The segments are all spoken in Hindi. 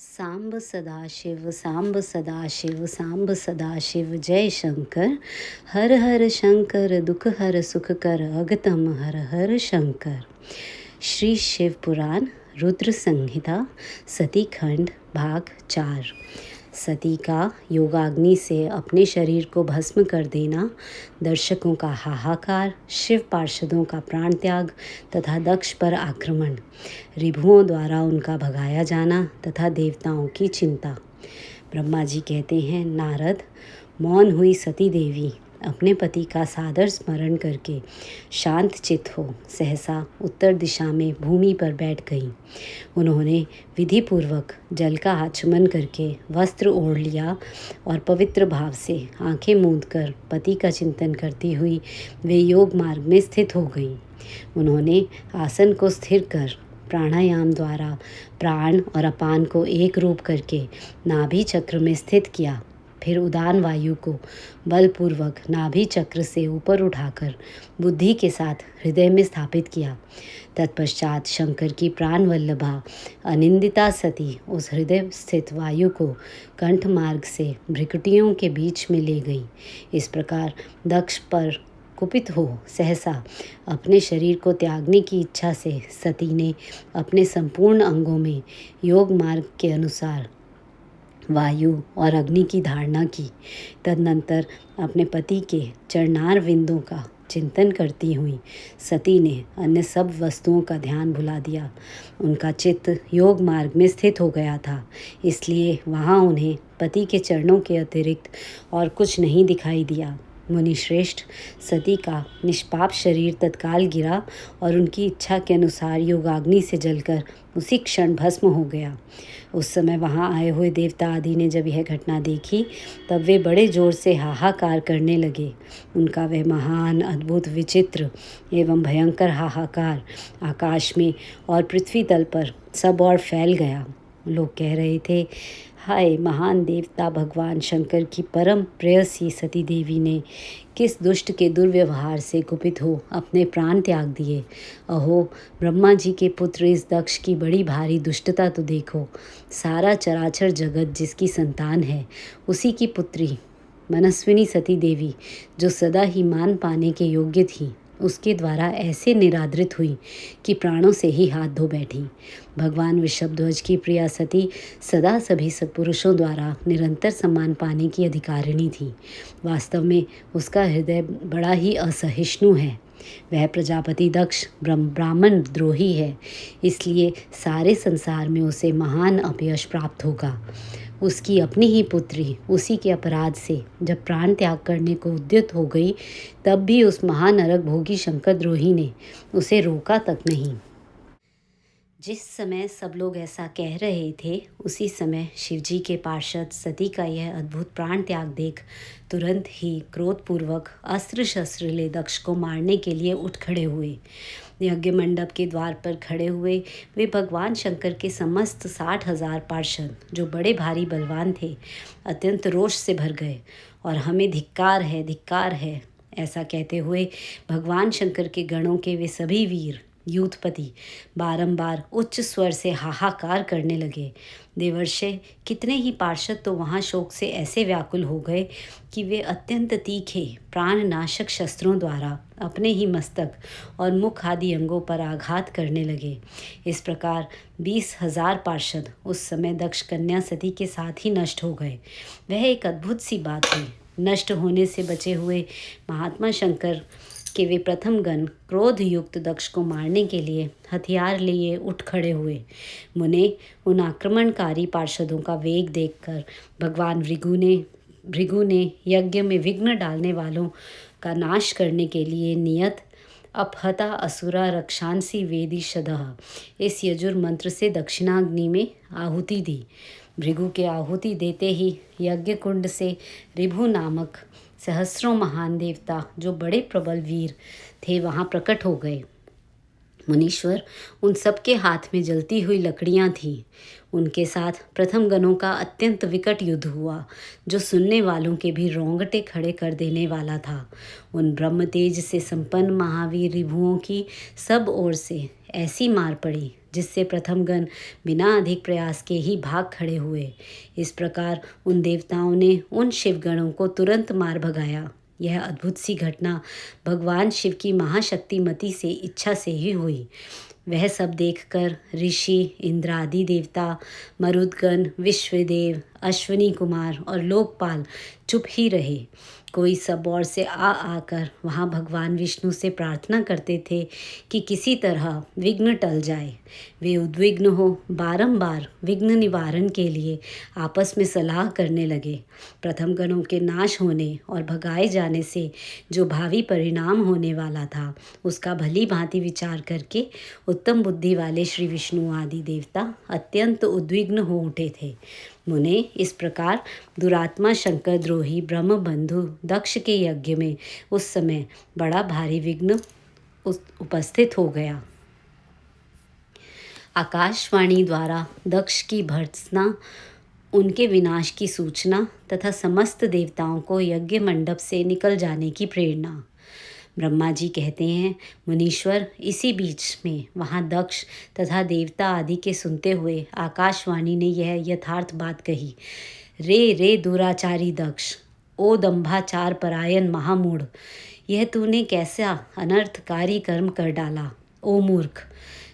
सांब सदाशिव सांब सदाशिव सांब सदाशिव जय शंकर। हर हर शंकर दुख हर सुख कर अगतम हर हर शंकर। श्री शिव पुराण रुद्र संहिता सती खंड भाग 4। सती का योगाग्नि से अपने शरीर को भस्म कर देना, दर्शकों का हाहाकार, शिव पार्षदों का प्राण त्याग तथा दक्ष पर आक्रमण, रिभुओं द्वारा उनका भगाया जाना तथा देवताओं की चिंता। ब्रह्मा जी कहते हैं, नारद, मौन हुई सती देवी अपने पति का सादर स्मरण करके शांत चित्त हो सहसा उत्तर दिशा में भूमि पर बैठ गईं। उन्होंने विधिपूर्वक जल का आचमन करके वस्त्र ओढ़ लिया और पवित्र भाव से आंखें मूंद कर पति का चिंतन करती हुई वे योग मार्ग में स्थित हो गईं। उन्होंने आसन को स्थिर कर प्राणायाम द्वारा प्राण और अपान को एक रूप करके नाभि चक्र में स्थित किया। फिर उदान वायु को बलपूर्वक नाभि चक्र से ऊपर उठाकर बुद्धि के साथ हृदय में स्थापित किया। तत्पश्चात शंकर की प्राण वल्लभा अनिंदिता सती उस हृदय स्थित वायु को कंठ मार्ग से भ्रिकुटियों के बीच में ले गई। इस प्रकार दक्ष पर कुपित हो सहसा अपने शरीर को त्यागने की इच्छा से सती ने अपने संपूर्ण अंगों में योग मार्ग के अनुसार वायु और अग्नि की धारणा की। तदनंतर अपने पति के चरणार विंदों का चिंतन करती हुई सती ने अन्य सब वस्तुओं का ध्यान भुला दिया। उनका चित्त योग मार्ग में स्थित हो गया था, इसलिए वहाँ उन्हें पति के चरणों के अतिरिक्त और कुछ नहीं दिखाई दिया। मुनिश्रेष्ठ, सती का निष्पाप शरीर तत्काल गिरा और उनकी इच्छा के अनुसार योगाग्नि से जलकर उसी क्षण भस्म हो गया। उस समय वहाँ आए हुए देवता आदि ने जब यह घटना देखी तब वे बड़े जोर से हाहाकार करने लगे। उनका वह महान, अद्भुत, विचित्र एवं भयंकर हाहाकार आकाश में और पृथ्वी तल पर सब ओर फैल गया। लोग कह रहे थे, हाय, महान देवता भगवान शंकर की परम प्रेयसी सती देवी ने किस दुष्ट के दुर्व्यवहार से कुपित हो अपने प्राण त्याग दिए। अहो, ब्रह्मा जी के पुत्र इस दक्ष की बड़ी भारी दुष्टता तो देखो। सारा चराचर जगत जिसकी संतान है, उसी की पुत्री मनस्विनी सती देवी, जो सदा ही मान पाने के योग्य थी, उसके द्वारा ऐसे निरादृत हुई कि प्राणों से ही हाथ धो बैठी। भगवान वृषभध्वज की प्रिया सती सदा सभी सत्पुरुषों द्वारा निरंतर सम्मान पाने की अधिकारिणी थी। वास्तव में उसका हृदय बड़ा ही असहिष्णु है। वह प्रजापति दक्ष ब्राह्मण द्रोही है, इसलिए सारे संसार में उसे महान अपयश प्राप्त होगा। उसकी अपनी ही पुत्री उसी के अपराध से जब प्राण त्याग करने को उद्यत हो गई, तब भी उस महान नरक भोगी शंकर द्रोही ने उसे रोका तक नहीं। जिस समय सब लोग ऐसा कह रहे थे, उसी समय शिवजी के पार्षद सती का यह अद्भुत प्राण त्याग देख तुरंत ही क्रोधपूर्वक अस्त्र शस्त्र ले दक्ष को मारने के लिए उठ खड़े हुए। यज्ञ मंडप के द्वार पर खड़े हुए वे भगवान शंकर के समस्त 60,000 पार्षद, जो बड़े भारी बलवान थे, अत्यंत रोष से भर गए और हमें धिक्कार है ऐसा कहते हुए भगवान शंकर के गणों के वे सभी वीर यूथपति बारंबार उच्च स्वर से हाहाकार करने लगे। देवर्षय कितने ही पार्षद तो वहाँ शोक से ऐसे व्याकुल हो गए कि वे अत्यंत तीखे प्राणनाशक शस्त्रों द्वारा अपने ही मस्तक और मुख आदि अंगों पर आघात करने लगे। इस प्रकार 20,000 पार्षद उस समय दक्ष कन्या सती के साथ ही नष्ट हो गए। वह एक अद्भुत सी बात थी। नष्ट होने से बचे हुए महात्मा शंकर कि वे प्रथम गण क्रोध युक्त दक्ष को मारने के लिए हथियार लिए उठ खड़े हुए। मुने, उन आक्रमणकारी पार्षदों का वेग देखकर भगवान भृगु ने यज्ञ में विघ्न डालने वालों का नाश करने के लिए नियत अपहता असुरा रक्षांसी वेदी शदः इस यजुर मंत्र से दक्षिणाग्नि में आहुति दी। भृगु के आहुति देते ही यज्ञ कुंड से रिभु नामक सहस्रों महान देवता, जो बड़े प्रबल वीर थे, वहाँ प्रकट हो गए। मुनीश्वर, उन सबके हाथ में जलती हुई लकड़ियाँ थीं। उनके साथ प्रथम गणों का अत्यंत विकट युद्ध हुआ, जो सुनने वालों के भी रोंगटे खड़े कर देने वाला था। उन ब्रह्म तेज से संपन्न महावीर रिभुओं की सब ओर से ऐसी मार पड़ी जिससे प्रथम गण बिना अधिक प्रयास के ही भाग खड़े हुए। इस प्रकार उन देवताओं ने उन शिवगणों को तुरंत मार भगाया। यह अद्भुत सी घटना भगवान शिव की महाशक्तिमती से इच्छा से ही हुई। वह सब देखकर ऋषि, इंद्रादि देवता, मरुदगण, विश्वदेव, अश्विनी कुमार और लोकपाल चुप ही रहे। कोई सब ओर से आकर वहाँ भगवान विष्णु से प्रार्थना करते थे कि किसी तरह विघ्न टल जाए। वे उद्विग्न हो बारंबार विघ्न निवारण के लिए आपस में सलाह करने लगे। प्रथम गणों के नाश होने और भगाए जाने से जो भावी परिणाम होने वाला था, उसका भली भांति विचार करके उत्तम बुद्धि वाले श्री विष्णु आदि देवता अत्यंत उद्विग्न हो उठे थे। मुने, इस प्रकार दुरात्मा शंकर द्रोही ब्रह्म बंधु दक्ष के यज्ञ में उस समय बड़ा भारी विघ्न उपस्थित हो गया। आकाशवाणी द्वारा दक्ष की भर्त्सना, उनके विनाश की सूचना तथा समस्त देवताओं को यज्ञ मंडप से निकल जाने की प्रेरणा। ब्रह्मा जी कहते हैं, मुनीश्वर, इसी बीच में वहाँ दक्ष तथा देवता आदि के सुनते हुए आकाशवाणी ने यह यथार्थ बात कही। रे रे दुराचारी दक्ष, ओ दंभाचार परायण महामूढ़, यह तूने कैसा अनर्थकारी कर्म कर डाला। ओ मूर्ख,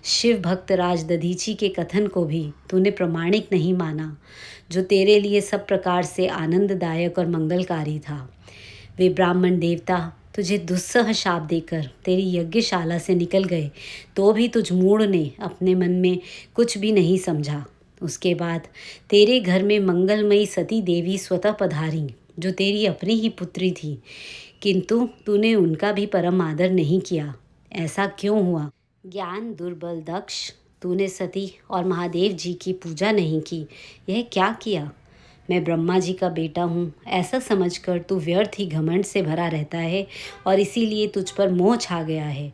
शिव भक्त राज दधीची के कथन को भी तूने प्रमाणिक नहीं माना, जो तेरे लिए सब प्रकार से आनंददायक और मंगलकारी था। वे ब्राह्मण देवता तुझे दुस्सह शाप देकर तेरी यज्ञशाला से निकल गए, तो भी तुझ मूढ़ ने अपने मन में कुछ भी नहीं समझा। उसके बाद तेरे घर में मंगलमयी सती देवी स्वतः पधारी, जो तेरी अपनी ही पुत्री थी, किंतु तूने उनका भी परम आदर नहीं किया। ऐसा क्यों हुआ? ज्ञान दुर्बल दक्ष, तूने सती और महादेव जी की पूजा नहीं की। यह क्या किया? मैं ब्रह्मा जी का बेटा हूँ, ऐसा समझकर तू व्यर्थ ही घमंड से भरा रहता है और इसीलिए तुझ पर मोह छा गया है।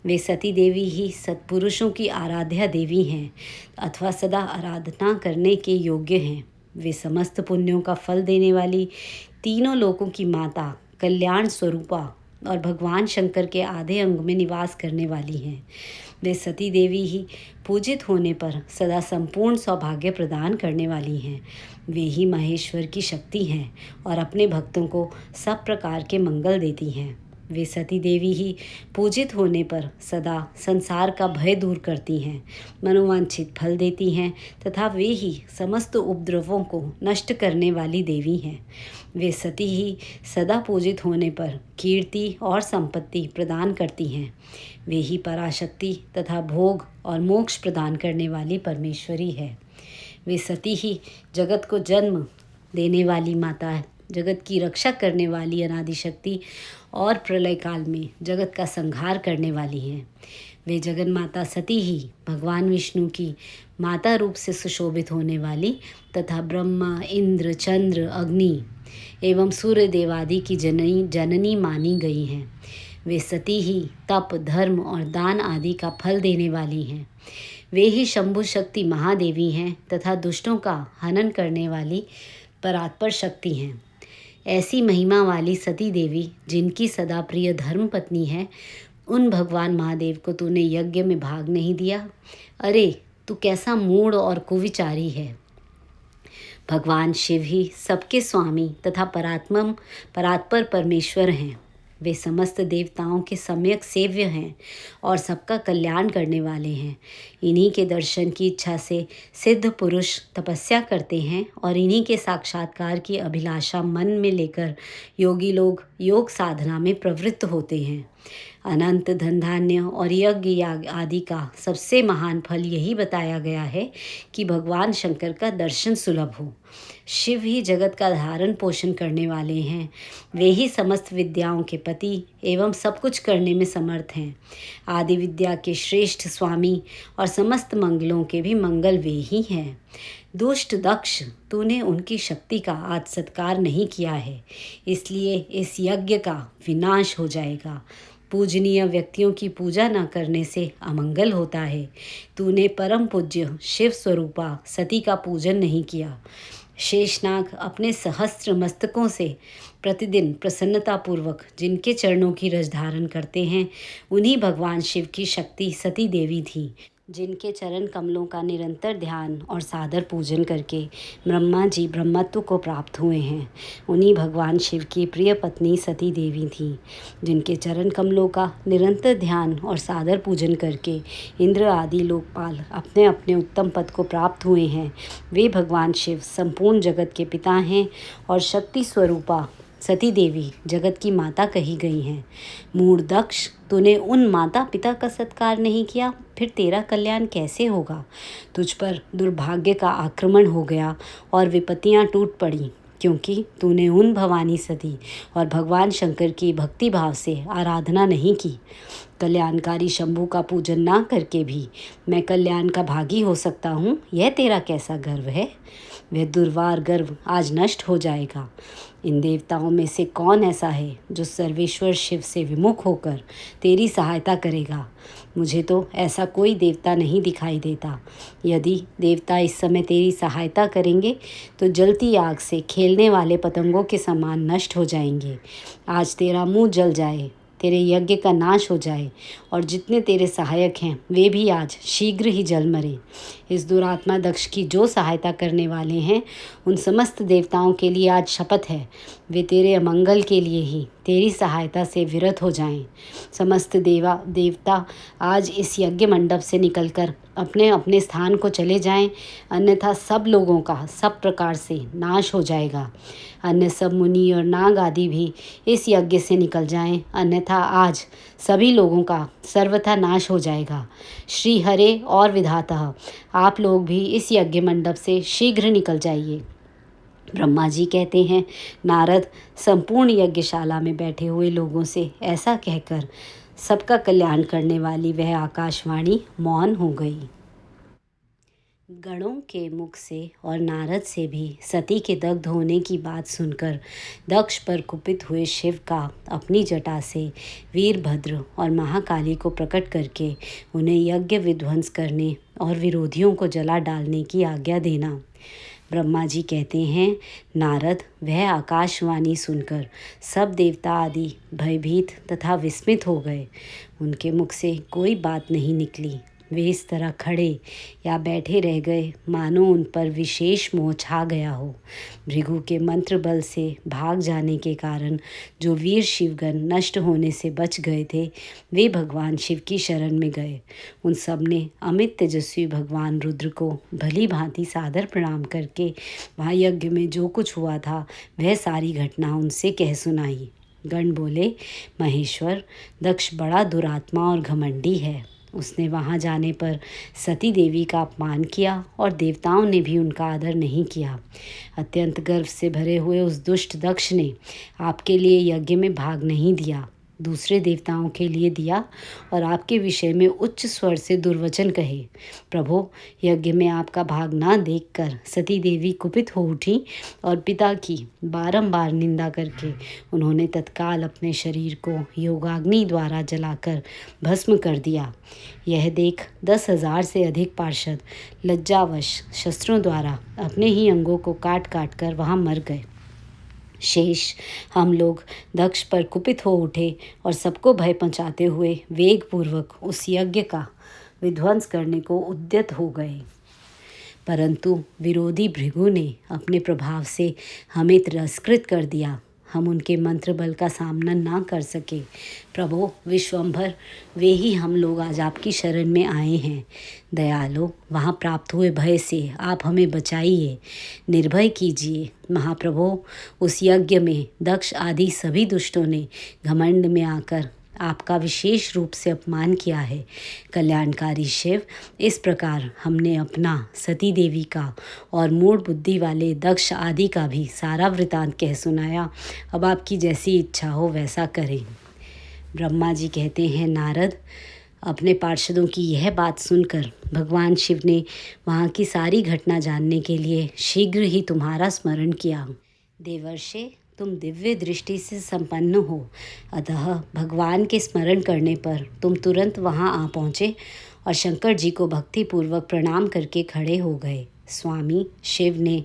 वे सती देवी ही सत्पुरुषों की आराध्या देवी हैं अथवा सदा आराधना करने के योग्य हैं। वे समस्त पुण्यों का फल देने वाली, तीनों लोकों की माता, कल्याण स्वरूपा और भगवान शंकर के आधे अंग में निवास करने वाली हैं। वे सती देवी ही पूजित होने पर सदा संपूर्ण सौभाग्य प्रदान करने वाली हैं। वे ही महेश्वर की शक्ति हैं और अपने भक्तों को सब प्रकार के मंगल देती हैं। वे सती देवी ही पूजित होने पर सदा संसार का भय दूर करती हैं, मनोवांछित फल देती हैं तथा वे ही समस्त उपद्रवों को नष्ट करने वाली देवी हैं। वे सती ही सदा पूजित होने पर कीर्ति और संपत्ति प्रदान करती हैं। वे ही पराशक्ति तथा भोग और मोक्ष प्रदान करने वाली परमेश्वरी है। वे सती ही जगत को जन्म देने वाली माता है, जगत की रक्षा करने वाली अनादि शक्ति और प्रलय काल में जगत का संहार करने वाली हैं। वे जगन माता सती ही भगवान विष्णु की माता रूप से सुशोभित होने वाली तथा ब्रह्मा, इंद्र, चंद्र, अग्नि एवं सूर्य देवादि की जननी मानी गई हैं। वे सती ही तप, धर्म और दान आदि का फल देने वाली हैं। वे ही शंभु शक्ति महादेवी हैं तथा दुष्टों का हनन करने वाली परात्पर शक्ति हैं। ऐसी महिमा वाली सती देवी, जिनकी सदा प्रिय धर्म पत्नी है, उन भगवान महादेव को तूने यज्ञ में भाग नहीं दिया। अरे, तू कैसा मूढ़ और कुविचारी है। भगवान शिव ही सबके स्वामी तथा परात्पर परमेश्वर हैं। वे समस्त देवताओं के सम्यक सेव्य हैं और सबका कल्याण करने वाले हैं। इन्हीं के दर्शन की इच्छा से सिद्ध पुरुष तपस्या करते हैं और इन्हीं के साक्षात्कार की अभिलाषा मन में लेकर योगी लोग योग साधना में प्रवृत्त होते हैं। अनंत धन धान्य और यज्ञ याग आदि का सबसे महान फल यही बताया गया है कि भगवान शंकर का दर्शन सुलभ हो। शिव ही जगत का धारण पोषण करने वाले हैं। वे ही समस्त विद्याओं के पति एवं सब कुछ करने में समर्थ हैं। आदि विद्या के श्रेष्ठ स्वामी और समस्त मंगलों के भी मंगल वे ही हैं। दुष्ट दक्ष, तूने उनकी शक्ति का आज सत्कार नहीं किया है, इसलिए इस यज्ञ का विनाश हो जाएगा। पूजनीय व्यक्तियों की पूजा न करने से अमंगल होता है। तूने परम पूज्य शिव स्वरूपा सती का पूजन नहीं किया। शेषनाग अपने सहस्त्र मस्तकों से प्रतिदिन प्रसन्नतापूर्वक जिनके चरणों की रज धारण करते हैं, उन्हीं भगवान शिव की शक्ति सती देवी थी, जिनके चरण कमलों का निरंतर ध्यान और सादर पूजन करके ब्रह्मा जी ब्रह्मत्व को प्राप्त हुए हैं, उन्हीं भगवान शिव की प्रिय पत्नी सती देवी थीं। जिनके चरण कमलों का निरंतर ध्यान और सादर पूजन करके इंद्र आदि लोकपाल अपने अपने उत्तम पद को प्राप्त हुए हैं, वे भगवान शिव संपूर्ण जगत के पिता हैं और शक्ति स्वरूपा सती देवी जगत की माता कही गई हैं। मूढ़ दक्ष, तूने उन माता पिता का सत्कार नहीं किया, फिर तेरा कल्याण कैसे होगा। तुझ पर दुर्भाग्य का आक्रमण हो गया और विपत्तियां टूट पड़ी, क्योंकि तूने उन भवानी सती और भगवान शंकर की भक्ति भाव से आराधना नहीं की। कल्याणकारी शंभू का पूजन ना करके भी मैं कल्याण का भागी हो सकता हूँ, यह तेरा कैसा गर्व है। वह दुर्वार गर्व आज नष्ट हो जाएगा। इन देवताओं में से कौन ऐसा है जो सर्वेश्वर शिव से विमुख होकर तेरी सहायता करेगा। मुझे तो ऐसा कोई देवता नहीं दिखाई देता। यदि देवता इस समय तेरी सहायता करेंगे तो जलती आग से खेलने वाले पतंगों के समान नष्ट हो जाएंगे। आज तेरा मुंह जल जाए, तेरे यज्ञ का नाश हो जाए और जितने तेरे सहायक हैं वे भी आज शीघ्र ही जल मरे। इस दुरात्मा दक्ष की जो सहायता करने वाले हैं, उन समस्त देवताओं के लिए आज शपथ है, वे तेरे अमंगल के लिए ही तेरी सहायता से विरत हो जाएं। समस्त देवता आज इस यज्ञ मंडप से निकलकर अपने अपने स्थान को चले जाएं, अन्यथा सब लोगों का सब प्रकार से नाश हो जाएगा। अन्य सब मुनि और नाग आदि भी इस यज्ञ से निकल जाएं, अन्यथा आज सभी लोगों का सर्वथा नाश हो जाएगा। श्री हरे और विधाता, आप लोग भी इस यज्ञ मंडप से शीघ्र निकल जाइए। ब्रह्मा जी कहते हैं, नारद संपूर्ण यज्ञशाला में बैठे हुए लोगों से ऐसा कहकर सबका कल्याण करने वाली वह आकाशवाणी मौन हो गई। गणों के मुख से और नारद से भी सती के दग्ध होने की बात सुनकर दक्ष पर कुपित हुए शिव का अपनी जटा से वीरभद्र और महाकाली को प्रकट करके उन्हें यज्ञ विध्वंस करने और विरोधियों को जला डालने की आज्ञा देना। ब्रह्मा जी कहते हैं, नारद वह आकाशवाणी सुनकर सब देवता आदि भयभीत तथा विस्मित हो गए। उनके मुख से कोई बात नहीं निकली। वे इस तरह खड़े या बैठे रह गए मानो उन पर विशेष मोह छा गया हो। भृगु के मंत्र बल से भाग जाने के कारण जो वीर शिवगण नष्ट होने से बच गए थे, वे भगवान शिव की शरण में गए। उन सब ने अमित तेजस्वी भगवान रुद्र को भली भांति सादर प्रणाम करके वहाँ यज्ञ में जो कुछ हुआ था वह सारी घटना उनसे कह सुनाई। गण बोले, महेश्वर, दक्ष बड़ा दुरात्मा और घमंडी है। उसने वहाँ जाने पर सती देवी का अपमान किया और देवताओं ने भी उनका आदर नहीं किया। अत्यंत गर्व से भरे हुए उस दुष्ट दक्ष ने आपके लिए यज्ञ में भाग नहीं दिया, दूसरे देवताओं के लिए दिया और आपके विषय में उच्च स्वर से दुर्वचन कहे। प्रभो, यज्ञ में आपका भाग ना देखकर सती देवी कुपित हो उठी और पिता की बारंबार निंदा करके उन्होंने तत्काल अपने शरीर को योगाग्नि द्वारा जलाकर भस्म कर दिया। यह देख 10,000 से अधिक पार्षद लज्जावश शस्त्रों द्वारा अपने ही अंगों को काट काट कर वहाँ मर गए। शेष हम लोग दक्ष पर कुपित हो उठे और सबको भय पहुँचाते हुए वेगपूर्वक उस यज्ञ का विध्वंस करने को उद्यत हो गए। परंतु विरोधी भृगु ने अपने प्रभाव से हमें तिरस्कृत कर दिया। हम उनके मंत्र बल का सामना ना कर सके। प्रभो विश्वंभर, वे ही हम लोग आज आपकी शरण में आए हैं। दयालो, वहाँ प्राप्त हुए भय से आप हमें बचाइए, निर्भय कीजिए। महाप्रभो, उस यज्ञ में दक्ष आदि सभी दुष्टों ने घमंड में आकर आपका विशेष रूप से अपमान किया है। कल्याणकारी शिव, इस प्रकार हमने अपना सती देवी का और मूढ़ बुद्धि वाले दक्ष आदि का भी सारा वृतांत कह सुनाया। अब आपकी जैसी इच्छा हो वैसा करें। ब्रह्मा जी कहते हैं, नारद, अपने पार्षदों की यह बात सुनकर भगवान शिव ने वहाँ की सारी घटना जानने के लिए शीघ्र ही तुम्हारा स्मरण किया। देवर्षे, तुम दिव्य दृष्टि से संपन्न हो, अतः भगवान के स्मरण करने पर तुम तुरंत वहाँ आ पहुँचे और शंकर जी को भक्तिपूर्वक प्रणाम करके खड़े हो गए। स्वामी शिव ने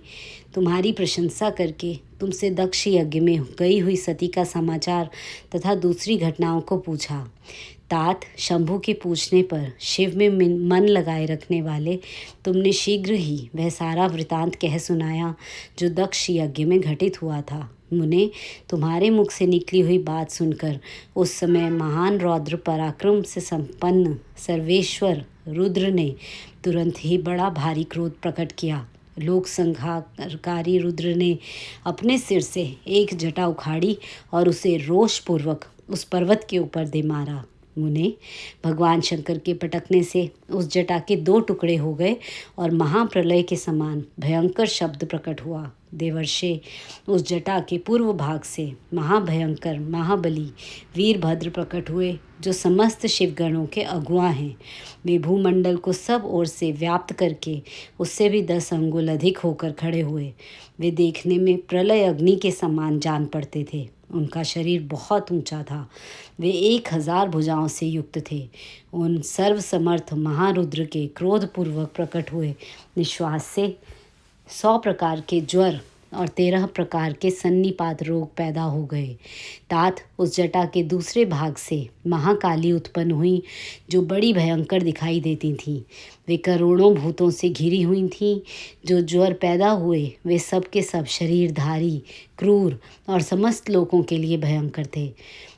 तुम्हारी प्रशंसा करके तुमसे दक्ष यज्ञ में गई हुई सती का समाचार तथा दूसरी घटनाओं को पूछा। तात, शंभु के पूछने पर शिव में मन लगाए रखने वाले, तुमने शीघ्र ही वह सारा वृतांत कह सुनाया जो दक्ष यज्ञ में घटित हुआ था। मुने, तुम्हारे मुख से निकली हुई बात सुनकर उस समय महान रौद्र पराक्रम से संपन्न सर्वेश्वर रुद्र ने तुरंत ही बड़ा भारी क्रोध प्रकट किया। लोक संहारकारी रुद्र ने अपने सिर से एक जटा उखाड़ी और उसे रोषपूर्वक उस पर्वत के ऊपर दे मारा। मुने, भगवान शंकर के पटकने से उस जटा के 2 टुकड़े हो गए और महाप्रलय के समान भयंकर शब्द प्रकट हुआ। देवर्षे, उस जटा के पूर्व भाग से महाभयंकर महाबली वीरभद्र प्रकट हुए, जो समस्त शिवगणों के अगुआ हैं। वे भूमंडल को सब ओर से व्याप्त करके उससे भी 10 अंगुल अधिक होकर खड़े हुए। वे देखने में प्रलय अग्नि के समान जान पड़ते थे। उनका शरीर बहुत ऊंचा था। वे 1000 भुजाओं से युक्त थे। उन सर्वसमर्थ महारुद्र के क्रोधपूर्वक प्रकट हुए निश्वास से 100 प्रकार के ज्वर और 13 प्रकार के सन्निपात रोग पैदा हो गए। तात, उस जटा के दूसरे भाग से महाकाली उत्पन्न हुई, जो बड़ी भयंकर दिखाई देती थीं। वे करोड़ों भूतों से घिरी हुई थीं। जो ज्वर पैदा हुए वे सब के सब शरीरधारी, क्रूर और समस्त लोगों के लिए भयंकर थे।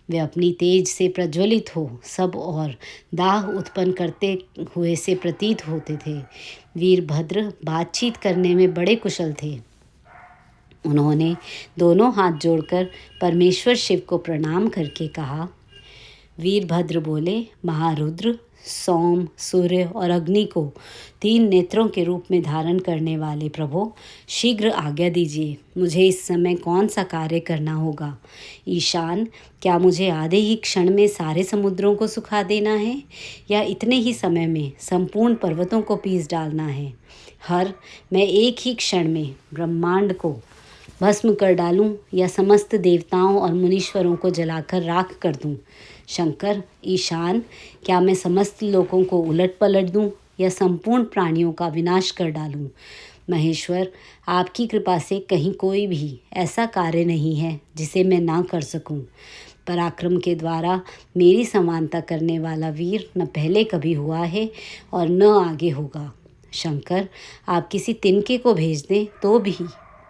वे अपनी तेज से प्रज्वलित हो सब और दाह उत्पन्न करते हुए से प्रतीत होते थे। वीरभद्र बातचीत करने में बड़े कुशल थे। उन्होंने दोनों हाथ जोड़कर परमेश्वर शिव को प्रणाम करके कहा। वीरभद्र बोले, महारुद्र, सोम, सूर्य और अग्नि को 3 नेत्रों के रूप में धारण करने वाले प्रभु, शीघ्र आज्ञा दीजिए। मुझे इस समय कौन सा कार्य करना होगा? ईशान, क्या मुझे आधे ही क्षण में सारे समुद्रों को सुखा देना है या इतने ही समय में संपूर्ण पर्वतों को पीस डालना है? हर, मैं एक ही क्षण में ब्रह्मांड को भस्म कर डालूं या समस्त देवताओं और मुनीश्वरों को जलाकर राख कर दूं? शंकर, ईशान, क्या मैं समस्त लोगों को उलट पलट दूं या संपूर्ण प्राणियों का विनाश कर डालूं? महेश्वर, आपकी कृपा से कहीं कोई भी ऐसा कार्य नहीं है जिसे मैं ना कर सकूं। पराक्रम के द्वारा मेरी समानता करने वाला वीर न पहले कभी हुआ है और न आगे होगा। शंकर, आप किसी तिनके को भेज दें तो भी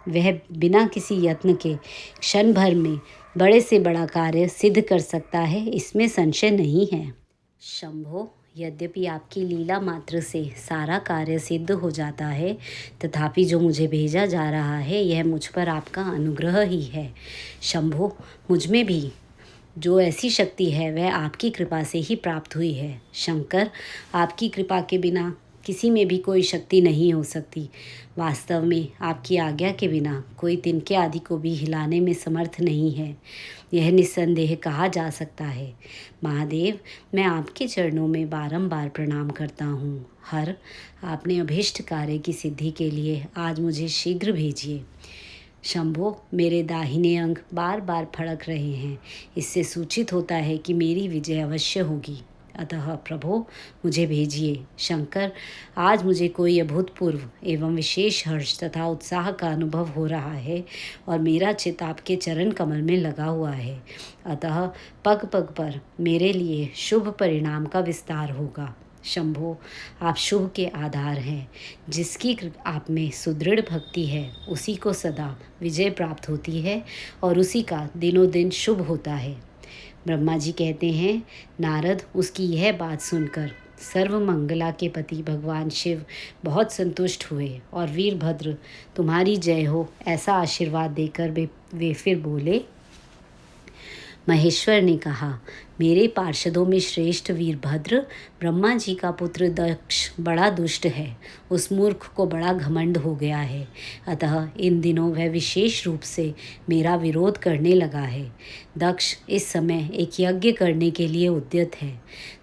वह बिना किसी यत्न के क्षण भर में बड़े से बड़ा कार्य सिद्ध कर सकता है, इसमें संशय नहीं है। शंभो, यद्यपि आपकी लीला मात्र से सारा कार्य सिद्ध हो जाता है, तथापि जो मुझे भेजा जा रहा है यह मुझ पर आपका अनुग्रह ही है। शंभो, मुझ में भी जो ऐसी शक्ति है वह आपकी कृपा से ही प्राप्त हुई है। शंकर, आपकी कृपा के बिना किसी में भी कोई शक्ति नहीं हो सकती। वास्तव में आपकी आज्ञा के बिना कोई तिनके आदि को भी हिलाने में समर्थ नहीं है, यह निस्संदेह कहा जा सकता है। महादेव, मैं आपके चरणों में बारंबार प्रणाम करता हूँ। हर, आपने अभीष्ट कार्य की सिद्धि के लिए आज मुझे शीघ्र भेजिए। शंभो, मेरे दाहिने अंग बार बार फड़क रहे हैं, इससे सूचित होता है कि मेरी विजय अवश्य होगी, अतः प्रभो मुझे भेजिए। शंकर, आज मुझे कोई अभूतपूर्व एवं विशेष हर्ष तथा उत्साह का अनुभव हो रहा है और मेरा चित्त आपके चरण कमल में लगा हुआ है, अतः पग पग पर मेरे लिए शुभ परिणाम का विस्तार होगा। शंभो, आप शुभ के आधार हैं। जिसकी आप में सुदृढ़ भक्ति है उसी को सदा विजय प्राप्त होती है और उसी का दिनों दिन शुभ होता है। ब्रह्मा जी कहते हैं, नारद, उसकी यह बात सुनकर सर्वमंगला के पति भगवान शिव बहुत संतुष्ट हुए और वीरभद्र तुम्हारी जय हो ऐसा आशीर्वाद देकर वे फिर बोले। महेश्वर ने कहा, मेरे पार्षदों में श्रेष्ठ वीरभद्र, ब्रह्मा जी का पुत्र दक्ष बड़ा दुष्ट है। उस मूर्ख को बड़ा घमंड हो गया है, अतः इन दिनों वह विशेष रूप से मेरा विरोध करने लगा है। दक्ष इस समय एक यज्ञ करने के लिए उद्यत है।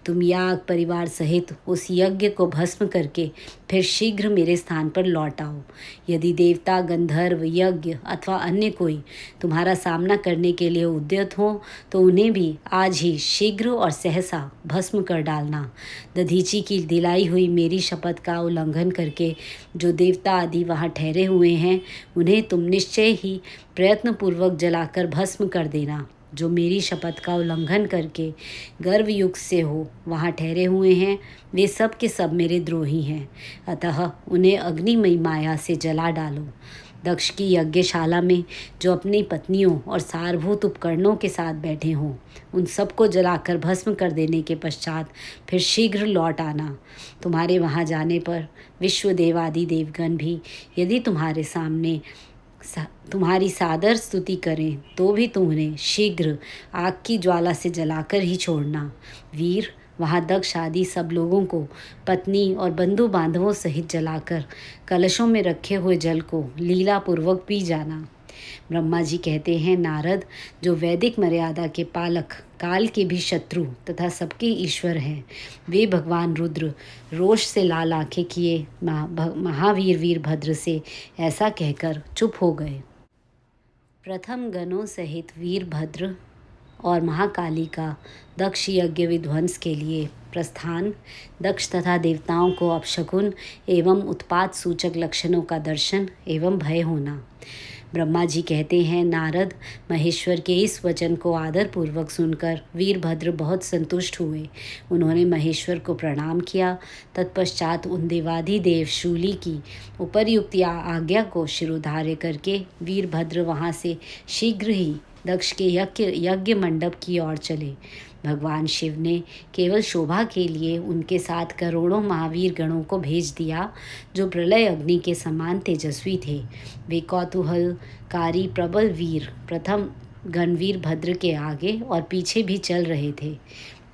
तुम याग परिवार सहित उस यज्ञ को भस्म करके फिर शीघ्र मेरे स्थान पर लौट आओ। यदि देवता, गंधर्व, यज्ञ अथवा अन्य कोई तुम्हारा सामना करने के लिए उद्यत हो तो उन्हें भी आज ही शीघ्र और सहसा भस्म कर डालना। दधीची की दिलाई हुई मेरी शपथ का उल्लंघन करके जो देवता आदि वहाँ ठहरे हुए हैं उन्हें तुम निश्चय ही प्रयत्नपूर्वक जलाकर भस्म कर देना। जो मेरी शपथ का उल्लंघन करके गर्व युक्त से हो वहाँ ठहरे हुए हैं, वे सब के सब मेरे द्रोही हैं। अतः उन्हें अग्निमयी माया से जला डालो। दक्ष की यज्ञशाला में जो अपनी पत्नियों और सारभूत उपकरणों के साथ बैठे हों, उन सबको जलाकर भस्म कर देने के पश्चात फिर शीघ्र लौट आना। तुम्हारे वहाँ जाने पर विश्वदेवादि देवगण भी यदि तुम्हारे सामने तुम्हारी सादर स्तुति करें तो भी तुम उन्हें शीघ्र आग की ज्वाला से जलाकर ही छोड़ना। वीर, वहाँ दक्ष आदि सब लोगों को पत्नी और बंधु बांधवों सहित जलाकर कलशों में रखे हुए जल को लीलापूर्वक पी जाना। ब्रह्मा जी कहते हैं, नारद, जो वैदिक मर्यादा के पालक, काल के भी शत्रु तथा सबके ईश्वर हैं, वे भगवान रुद्र रोष से लाल आंखें किए महावीर वीरभद्र से ऐसा कहकर चुप हो गए। प्रथम गणों सहित वीरभद्र और महाकाली का दक्ष यज्ञ विध्वंस के लिए प्रस्थान। दक्ष तथा देवताओं को अपशकुन एवं उत्पात सूचक लक्षणों का दर्शन एवं भय होना। ब्रह्मा जी कहते हैं, नारद, महेश्वर के इस वचन को आदरपूर्वक सुनकर वीरभद्र बहुत संतुष्ट हुए। उन्होंने महेश्वर को प्रणाम किया। तत्पश्चात उन देवाधिदेव शूली की उपर्युक्त आज्ञा को शिरोधार्य करके वीरभद्र वहाँ से शीघ्र ही दक्ष के यज्ञ मंडप की ओर चले। भगवान शिव ने केवल शोभा के लिए उनके साथ करोड़ों महावीर गणों को भेज दिया, जो प्रलय अग्नि के समान तेजस्वी थे। वे कौतूहलकारी प्रबल वीर प्रथम गणवीर भद्र के आगे और पीछे भी चल रहे थे।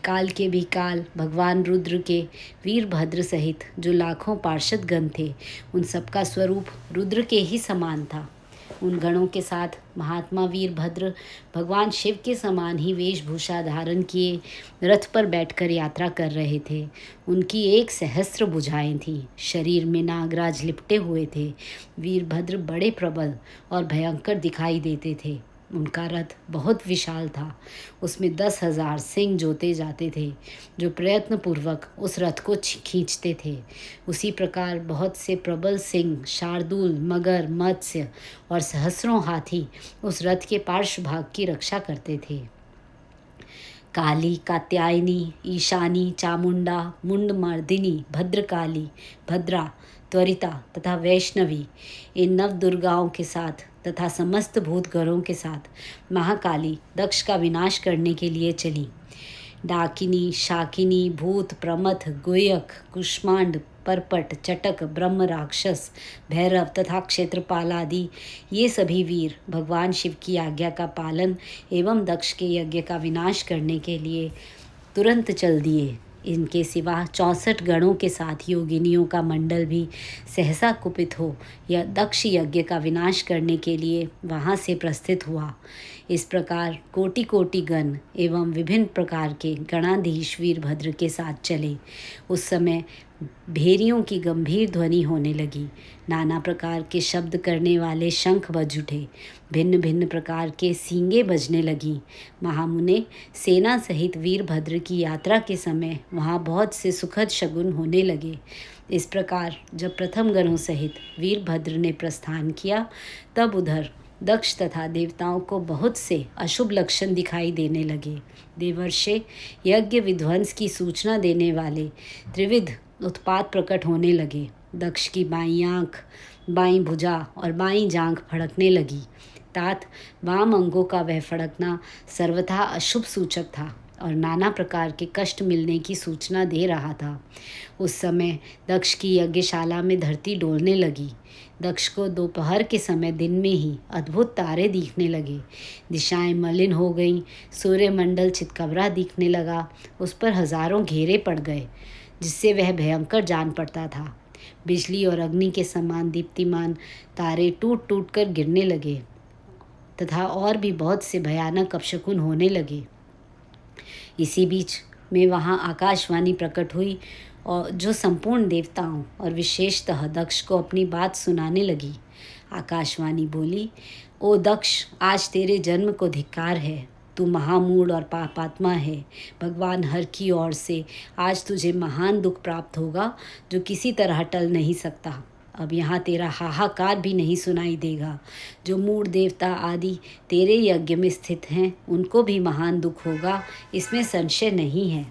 काल के भी काल भगवान रुद्र के वीरभद्र सहित जो लाखों पार्षद गण थे, उन सबका स्वरूप रुद्र के ही समान था। उन गणों के साथ महात्मा वीरभद्र भगवान शिव के समान ही वेशभूषा धारण किए रथ पर बैठकर यात्रा कर रहे थे। उनकी 1,000 भुजाएं थीं। शरीर में नागराज लिपटे हुए थे। वीरभद्र बड़े प्रबल और भयंकर दिखाई देते थे। उनका रथ बहुत विशाल था। उसमें 10,000 सिंह जोते जाते थे, जो प्रयत्नपूर्वक उस रथ को खींचते थे। उसी प्रकार बहुत से प्रबल सिंह, शार्दूल, मगर, मत्स्य और सहस्रों हाथी उस रथ के पार्श्व भाग की रक्षा करते थे। काली, कात्यायनी, ईशानी, चामुंडा, मुंडमर्दिनी, भद्रकाली, भद्रा, त्वरिता तथा वैष्णवी, इन 9 दुर्गाओं के साथ तथा समस्त भूतगणों के साथ महाकाली दक्ष का विनाश करने के लिए चली। डाकिनी, शाकिनी, भूत, प्रमथ, गुयक, कुष्मांड, परपट, चटक, ब्रह्म, राक्षस, भैरव तथा क्षेत्रपाल आदि ये सभी वीर भगवान शिव की आज्ञा का पालन एवं दक्ष के यज्ञ का विनाश करने के लिए तुरंत चल दिए। इनके सिवा 64 गणों के साथ योगिनियों का मंडल भी सहसा कुपित हो या दक्ष यज्ञ का विनाश करने के लिए वहाँ से प्रस्थित हुआ। इस प्रकार कोटि कोटि गण एवं विभिन्न प्रकार के गणाधीश वीरभद्र के साथ चले। उस समय भेरियों की गंभीर ध्वनि होने लगी। नाना प्रकार के शब्द करने वाले शंख बज उठे। भिन्न भिन्न प्रकार के सींगे बजने लगी। महामुने, सेना सहित वीरभद्र की यात्रा के समय वहाँ बहुत से सुखद शगुन होने लगे। इस प्रकार जब प्रथम गणों सहित वीरभद्र ने प्रस्थान किया, तब उधर दक्ष तथा देवताओं को बहुत से अशुभ लक्षण दिखाई देने लगे। देवर्षे, यज्ञ विध्वंस की सूचना देने वाले त्रिविध उत्पात प्रकट होने लगे। दक्ष की बाईं आँख, बाईं भुजा और बाईं जांघ फड़कने लगी। तात वाम अंगों का वह फड़कना सर्वथा अशुभ सूचक था और नाना प्रकार के कष्ट मिलने की सूचना दे रहा था। उस समय दक्ष की यज्ञशाला में धरती डोलने लगी। दक्ष को दोपहर के समय दिन में ही अद्भुत तारे दिखने लगे। दिशाएं मलिन हो गईं। सूर्यमंडल चितकबरा दिखने लगा। उस पर हजारों घेरे पड़ गए, जिससे वह भयंकर जान पड़ता था। बिजली और अग्नि के समान दीप्तिमान तारे टूट टूट कर गिरने लगे तथा और भी बहुत से भयानक अपशकुन होने लगे। इसी बीच में वहाँ आकाशवाणी प्रकट हुई और जो संपूर्ण देवताओं और विशेषतः दक्ष को अपनी बात सुनाने लगी। आकाशवाणी बोली, ओ दक्ष, आज तेरे जन्म को धिक्कार है। तू महामूढ़ और पापात्मा है। भगवान हर की ओर से आज तुझे महान दुख प्राप्त होगा, जो किसी तरह टल नहीं सकता। अब यहाँ तेरा हाहाकार भी नहीं सुनाई देगा। जो मूढ़ देवता आदि तेरे यज्ञ में स्थित हैं उनको भी महान दुख होगा, इसमें संशय नहीं है।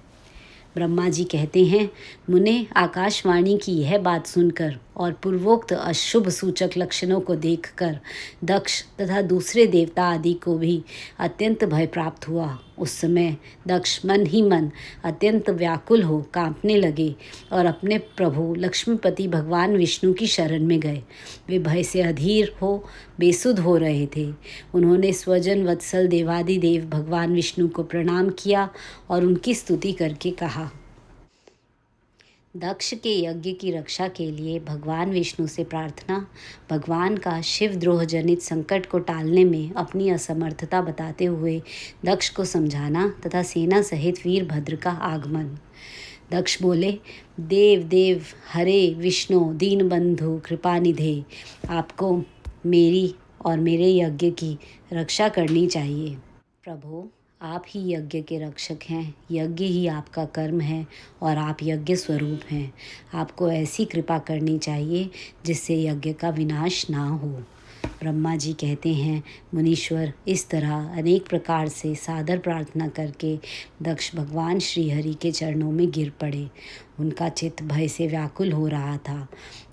ब्रह्मा जी कहते हैं, मुने आकाशवाणी की यह बात सुनकर और पूर्वोक्त अशुभ सूचक लक्षणों को देखकर दक्ष तथा दूसरे देवता आदि को भी अत्यंत भय प्राप्त हुआ। उस समय दक्ष मन ही मन अत्यंत व्याकुल हो कांपने लगे और अपने प्रभु लक्ष्मीपति भगवान विष्णु की शरण में गए। वे भय से अधीर हो बेसुध हो रहे थे। उन्होंने स्वजन वत्सल देवादिदेव भगवान विष्णु को प्रणाम किया और उनकी स्तुति करके कहा, दक्ष के यज्ञ की रक्षा के लिए भगवान विष्णु से प्रार्थना। भगवान का शिवद्रोह जनित संकट को टालने में अपनी असमर्थता बताते हुए दक्ष को समझाना तथा सेना सहित वीरभद्र का आगमन। दक्ष बोले, देव देव हरे विष्णु दीनबंधु कृपानिधे, आपको मेरी और मेरे यज्ञ की रक्षा करनी चाहिए। प्रभु, आप ही यज्ञ के रक्षक हैं, यज्ञ ही आपका कर्म है और आप यज्ञ स्वरूप हैं। आपको ऐसी कृपा करनी चाहिए जिससे यज्ञ का विनाश ना हो। ब्रह्मा जी कहते हैं, मुनीश्वर इस तरह अनेक प्रकार से सादर प्रार्थना करके दक्ष भगवान श्रीहरि के चरणों में गिर पड़े। उनका चित्त भय से व्याकुल हो रहा था।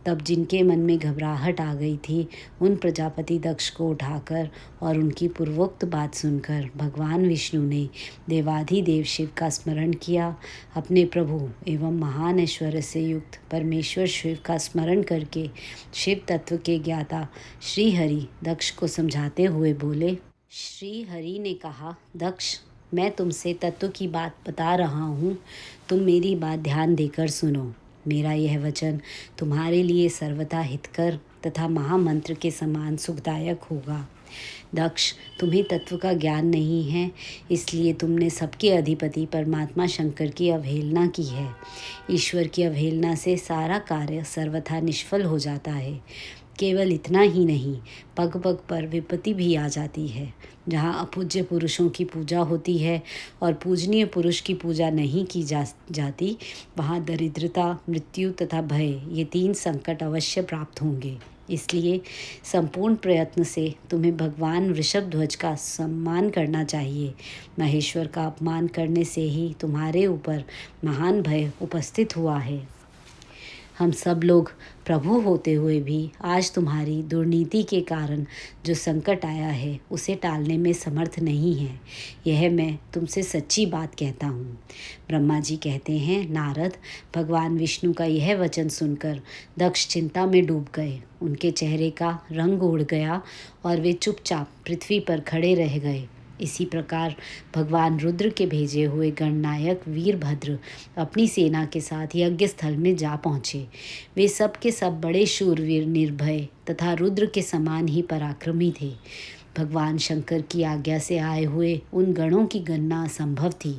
तब जिनके मन में घबराहट आ गई थी, उन प्रजापति दक्ष को उठाकर और उनकी पूर्वोक्त बात सुनकर भगवान विष्णु ने देवाधिदेव शिव का स्मरण किया। अपने प्रभु एवं महान ऐश्वर्य से युक्त परमेश्वर शिव का स्मरण करके शिव तत्व के ज्ञाता श्री हरि दक्ष को समझाते हुए बोले। श्री हरि ने कहा, दक्ष, मैं तुमसे तत्व की बात बता रहा हूँ, तुम मेरी बात ध्यान देकर सुनो। मेरा यह वचन तुम्हारे लिए सर्वथा हितकर तथा महामंत्र के समान सुखदायक होगा। दक्ष, तुम्हें तत्व का ज्ञान नहीं है, इसलिए तुमने सबके अधिपति परमात्मा शंकर की अवहेलना की है। ईश्वर की अवहेलना से सारा कार्य सर्वथा निष्फल हो जाता है। केवल इतना ही नहीं, पग पग पर विपत्ति भी आ जाती है। जहाँ अपूज्य पुरुषों की पूजा होती है और पूजनीय पुरुष की पूजा नहीं की जाती, वहाँ दरिद्रता, मृत्यु तथा भय, ये 3 संकट अवश्य प्राप्त होंगे। इसलिए संपूर्ण प्रयत्न से तुम्हें भगवान वृषभध्वज का सम्मान करना चाहिए। महेश्वर का अपमान करने से ही तुम्हारे ऊपर महान भय उपस्थित हुआ है। हम सब लोग प्रभु होते हुए भी आज तुम्हारी दुर्नीति के कारण जो संकट आया है उसे टालने में समर्थ नहीं है। यह मैं तुमसे सच्ची बात कहता हूँ। ब्रह्मा जी कहते हैं, नारद, भगवान विष्णु का यह वचन सुनकर दक्ष चिंता में डूब गए। उनके चेहरे का रंग उड़ गया और वे चुपचाप पृथ्वी पर खड़े रह गए। इसी प्रकार भगवान रुद्र के भेजे हुए गणनायक वीरभद्र अपनी सेना के साथ यज्ञ स्थल में जा पहुँचे। वे सब के सब बड़े शूरवीर, निर्भय तथा रुद्र के समान ही पराक्रमी थे। भगवान शंकर की आज्ञा से आए हुए उन गणों की गणना असंभव थी।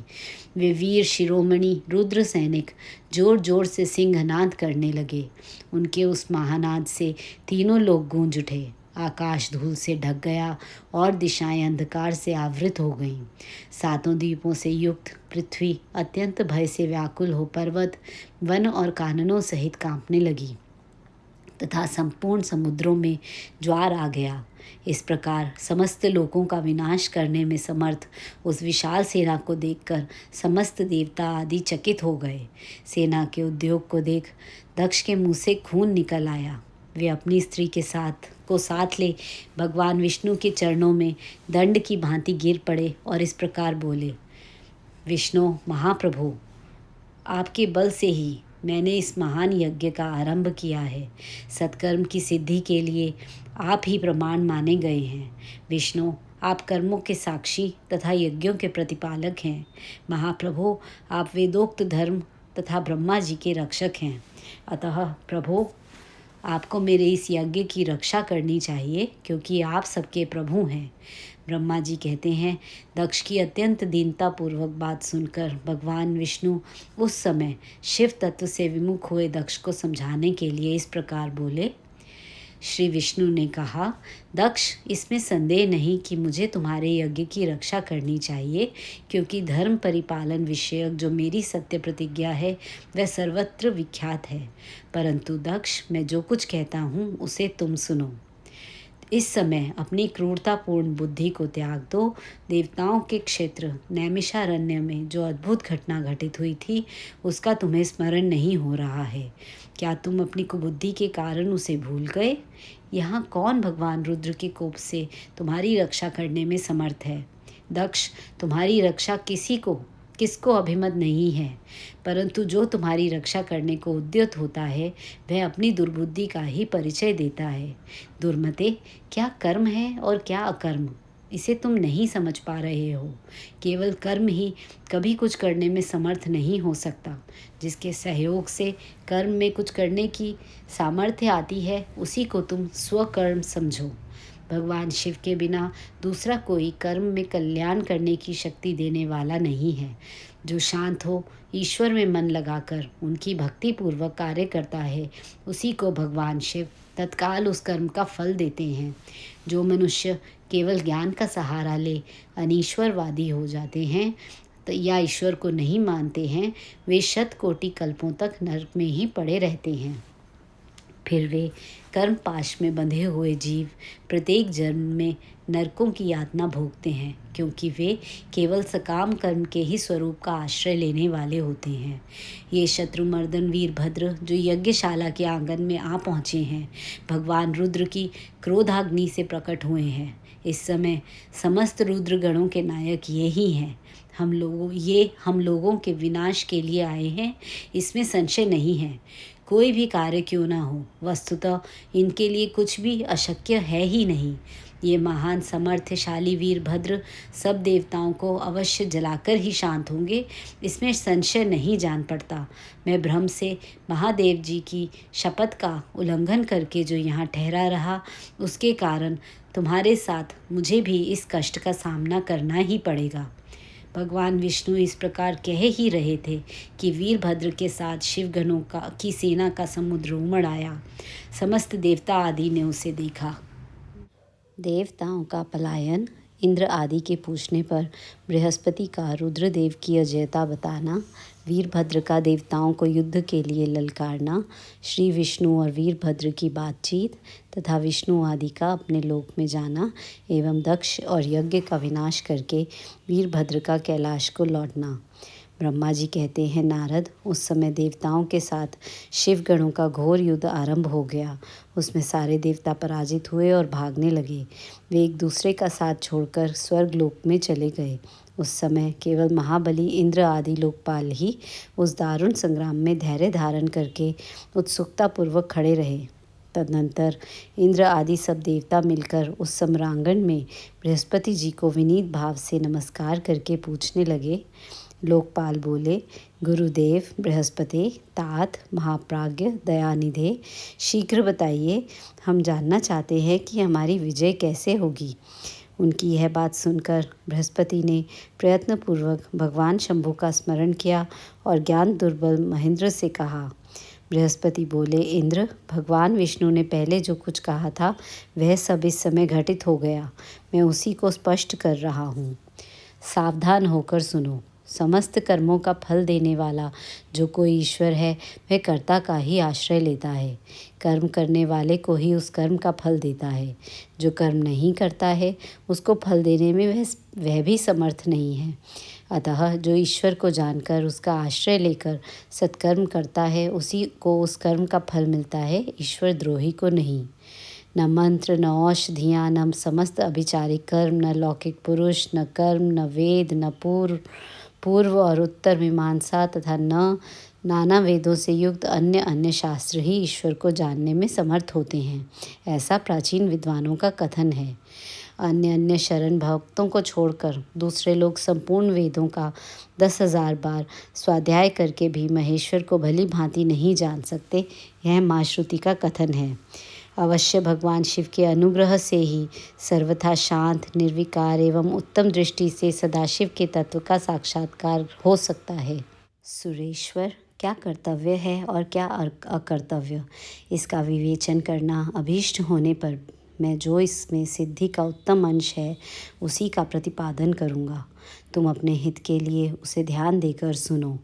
वे वीर शिरोमणि रुद्र सैनिक जोर जोर से सिंहनाद करने लगे। उनके उस महानाद से तीनों लोग गूंज उठे। आकाश धूल से ढक गया और दिशाएं अंधकार से आवृत हो गईं। 7 द्वीपों से युक्त पृथ्वी अत्यंत भय से व्याकुल हो पर्वत, वन और काननों सहित कांपने लगी तथा संपूर्ण समुद्रों में ज्वार आ गया। इस प्रकार समस्त लोकों का विनाश करने में समर्थ उस विशाल सेना को देखकर समस्त देवता आदि चकित हो गए। सेना के उद्योग को देख दक्ष के मुंह से खून निकल आया। वे अपनी स्त्री के साथ ले भगवान विष्णु के चरणों में दंड की भांति गिर पड़े और इस प्रकार बोले, विष्णु महाप्रभु, आपके बल से ही मैंने इस महान यज्ञ का आरंभ किया है। सत्कर्म की सिद्धि के लिए आप ही प्रमाण माने गए हैं। विष्णु, आप कर्मों के साक्षी तथा यज्ञों के प्रतिपालक हैं। महाप्रभु, आप वेदोक्त धर्म तथा ब्रह्मा जी के रक्षक हैं। अतः प्रभु, आपको मेरे इस यज्ञ की रक्षा करनी चाहिए, क्योंकि आप सबके प्रभु हैं। ब्रह्मा जी कहते हैं, दक्ष की अत्यंत दीनतापूर्वक बात सुनकर भगवान विष्णु उस समय शिव तत्व से विमुख हुए दक्ष को समझाने के लिए इस प्रकार बोले, श्री विष्णु ने कहा, दक्ष, इसमें संदेह नहीं कि मुझे तुम्हारे यज्ञ की रक्षा करनी चाहिए, क्योंकि धर्म परिपालन विषयक जो मेरी सत्य प्रतिज्ञा है वह सर्वत्र विख्यात है। परंतु दक्ष, मैं जो कुछ कहता हूँ उसे तुम सुनो। इस समय अपनी क्रूरतापूर्ण बुद्धि को त्याग दो। देवताओं के क्षेत्र नैमिषारण्य में जो अद्भुत घटना घटित हुई थी उसका तुम्हें स्मरण नहीं हो रहा है। क्या तुम अपनी कुबुद्धि के कारण उसे भूल गए? यहाँ कौन भगवान रुद्र के कोप से तुम्हारी रक्षा करने में समर्थ है? दक्ष, तुम्हारी रक्षा किसको अभिमत नहीं है, परंतु जो तुम्हारी रक्षा करने को उद्यत होता है वह अपनी दुर्बुद्धि का ही परिचय देता है। दुर्मते, क्या कर्म है और क्या अकर्म, इसे तुम नहीं समझ पा रहे हो। केवल कर्म ही कभी कुछ करने में समर्थ नहीं हो सकता। जिसके सहयोग से कर्म में कुछ करने की सामर्थ्य आती है उसी को तुम स्वकर्म समझो। भगवान शिव के बिना दूसरा कोई कर्म में कल्याण करने की शक्ति देने वाला नहीं है। जो शांत हो, ईश्वर में मन लगाकर उनकी भक्ति पूर्वक कार्य करता है, उसी को भगवान शिव तत्काल उस कर्म का फल देते हैं। जो मनुष्य केवल ज्ञान का सहारा ले अनीश्वरवादी हो जाते हैं या ईश्वर को नहीं मानते हैं, वे शत कोटि कल्पों तक नरक में ही पड़े रहते हैं। फिर वे कर्म पाश में बंधे हुए जीव प्रत्येक जन्म में नरकों की यातना भोगते हैं, क्योंकि वे केवल सकाम कर्म के ही स्वरूप का आश्रय लेने वाले होते हैं। ये शत्रुमर्दन वीरभद्र जो यज्ञशाला के आंगन में आ पहुँचे हैं, भगवान रुद्र की क्रोधाग्नि से प्रकट हुए हैं। इस समय समस्त रुद्र गणों के नायक ये ही हैं। हम लोगों के विनाश के लिए आए हैं, इसमें संशय नहीं है। कोई भी कार्य क्यों ना हो, वस्तुतः इनके लिए कुछ भी अशक्य है ही नहीं। ये महान समर्थशाली वीरभद्र सब देवताओं को अवश्य जलाकर ही शांत होंगे, इसमें संशय नहीं जान पड़ता। मैं भ्रम से महादेव जी की शपथ का उल्लंघन करके जो यहाँ ठहरा रहा, उसके कारण तुम्हारे साथ मुझे भी इस कष्ट का सामना करना ही पड़ेगा। भगवान विष्णु इस प्रकार कह ही रहे थे कि वीरभद्र के साथ शिवगणों की सेना का समुद्र उमड़ आया। समस्त देवता आदि ने उसे देखा। देवताओं का पलायन, इंद्र आदि के पूछने पर बृहस्पति का रुद्रदेव की अजयता बताना, वीरभद्र का देवताओं को युद्ध के लिए ललकारना, श्री विष्णु और वीरभद्र की बातचीत तथा विष्णु आदि का अपने लोक में जाना एवं दक्ष और यज्ञ का विनाश करके वीरभद्र का कैलाश को लौटना। ब्रह्मा जी कहते हैं, नारद, उस समय देवताओं के साथ शिवगणों का घोर युद्ध आरंभ हो गया। उसमें सारे देवता पराजित हुए और भागने लगे। वे एक दूसरे का साथ छोड़कर स्वर्गलोक में चले गए। उस समय केवल महाबली इंद्र आदि लोकपाल ही उस दारुण संग्राम में धैर्य धारण करके उत्सुकतापूर्वक खड़े रहे। तदनंतर इंद्र आदि सब देवता मिलकर उस सम्रांगण में बृहस्पति जी को विनीत भाव से नमस्कार करके पूछने लगे। लोकपाल बोले, गुरुदेव बृहस्पति, तात, महाप्राज्ञ, दयानिधे, शीघ्र बताइए, हम जानना चाहते हैं कि हमारी विजय कैसे होगी। उनकी यह बात सुनकर बृहस्पति ने प्रयत्नपूर्वक भगवान शंभु का स्मरण किया और ज्ञान दुर्बल महेंद्र से कहा। बृहस्पति बोले, इंद्र, भगवान विष्णु ने पहले जो कुछ कहा था वह सब इस समय घटित हो गया। मैं उसी को स्पष्ट कर रहा हूँ। सावधान होकर सुनो। समस्त कर्मों का फल देने वाला जो कोई ईश्वर है वह कर्ता का ही आश्रय लेता है। कर्म करने वाले को ही उस कर्म का फल देता है। जो कर्म नहीं करता है उसको फल देने में वह भी समर्थ नहीं है। अतः जो ईश्वर को जानकर उसका आश्रय लेकर सत्कर्म करता है उसी को उस कर्म का फल मिलता है, ईश्वर द्रोही को नहीं। न मंत्र, न औषधियाँ, न समस्त अभिचारिक कर्म, न लौकिक पुरुष, न कर्म, न वेद, न पूर्व और उत्तर मीमांसा तथा न नाना वेदों से युक्त अन्य शास्त्र ही ईश्वर को जानने में समर्थ होते हैं, ऐसा प्राचीन विद्वानों का कथन है। अन्य शरण भक्तों को छोड़कर दूसरे लोग संपूर्ण वेदों का 10,000 बार स्वाध्याय करके भी महेश्वर को भली भांति नहीं जान सकते, यह माँ श्रुति का कथन है। अवश्य भगवान शिव के अनुग्रह से ही सर्वथा शांत, निर्विकार एवं उत्तम दृष्टि से सदाशिव के तत्व का साक्षात्कार हो सकता है। सुरेश्वर, क्या कर्तव्य है और क्या अकर्तव्य, इसका विवेचन करना। अभीष्ट होने पर मैं जो इसमें सिद्धि का उत्तम अंश है उसी का प्रतिपादन करूँगा। तुम अपने हित के लिए उसे ध्यान देकर सुनो।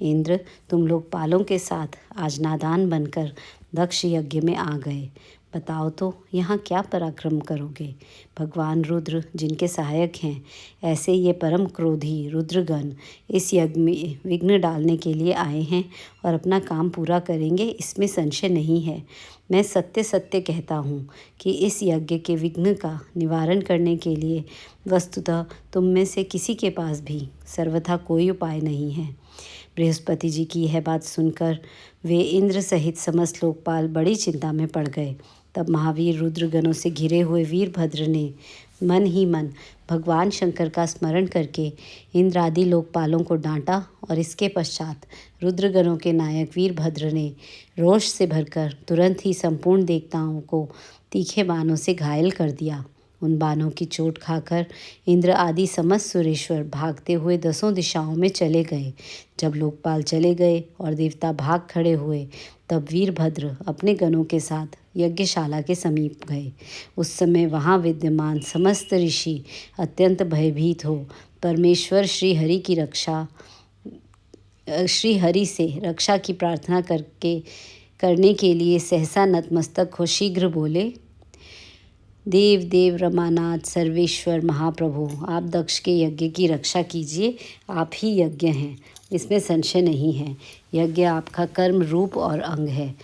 इंद्र, तुम लोकपालों के साथ आज नादान बनकर दक्ष यज्ञ में आ गए। बताओ तो यहाँ क्या पराक्रम करोगे। भगवान रुद्र जिनके सहायक हैं, ऐसे ये परम क्रोधी रुद्रगण इस यज्ञ में विघ्न डालने के लिए आए हैं और अपना काम पूरा करेंगे, इसमें संशय नहीं है। मैं सत्य सत्य कहता हूँ कि इस यज्ञ के विघ्न का निवारण करने के लिए वस्तुतः तुम में से किसी के पास भी सर्वथा कोई उपाय नहीं है। बृहस्पति जी की यह बात सुनकर वे इंद्र सहित समस्त लोकपाल बड़ी चिंता में पड़ गए। तब महावीर रुद्रगणों से घिरे हुए वीरभद्र ने मन ही मन भगवान शंकर का स्मरण करके इंद्र आदि लोकपालों को डांटा और इसके पश्चात रुद्रगणों के नायक वीरभद्र ने रोष से भरकर तुरंत ही संपूर्ण देवताओं को तीखे बाणों से घायल कर दिया। उन बाणों की चोट खाकर इंद्र आदि समस्त सुरेश्वर भागते हुए 10 दिशाओं में चले गए। जब लोकपाल चले गए और देवता भाग खड़े हुए, तब वीरभद्र अपने गणों के साथ यज्ञशाला के समीप गए। उस समय वहाँ विद्यमान समस्त ऋषि अत्यंत भयभीत हो परमेश्वर श्री हरि से रक्षा की प्रार्थना करने के लिए सहसा नतमस्तक हो शीघ्र बोले, देव देव रमानाथ सर्वेश्वर महाप्रभु, आप दक्ष के यज्ञ की रक्षा कीजिए। आप ही यज्ञ हैं, इसमें संशय नहीं है। यज्ञ आपका कर्म रूप और अंग है।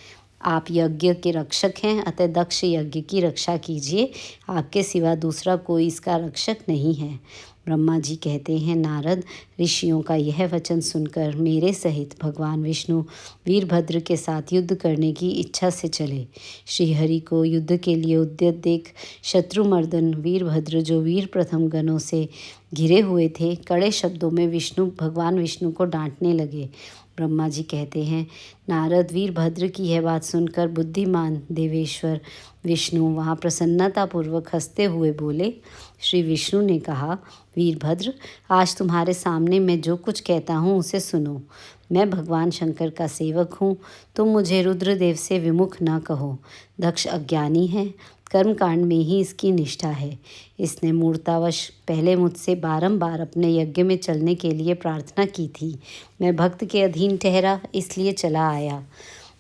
आप यज्ञ के रक्षक हैं, अतः दक्ष यज्ञ की रक्षा कीजिए। आपके सिवा दूसरा कोई इसका रक्षक नहीं है। ब्रह्मा जी कहते हैं, नारद, ऋषियों का यह वचन सुनकर मेरे सहित भगवान विष्णु वीरभद्र के साथ युद्ध करने की इच्छा से चले। श्रीहरि को युद्ध के लिए उद्यत देख शत्रुमर्दन वीरभद्र, जो वीर प्रथम गणों से घिरे हुए थे, कड़े शब्दों में भगवान विष्णु को डांटने लगे। ब्रह्मा जी कहते हैं, नारद, वीरभद्र की यह बात सुनकर बुद्धिमान देवेश्वर विष्णु वहाँ प्रसन्नतापूर्वक हंसते हुए बोले। श्री विष्णु ने कहा, वीरभद्र, आज तुम्हारे सामने मैं जो कुछ कहता हूँ उसे सुनो। मैं भगवान शंकर का सेवक हूँ, तुम मुझे रुद्रदेव से विमुख न कहो। दक्ष अज्ञानी है, कर्मकांड में ही इसकी निष्ठा है। इसने मूर्तावश पहले मुझसे बारंबार अपने यज्ञ में चलने के लिए प्रार्थना की थी। मैं भक्त के अधीन ठहरा, इसलिए चला आया।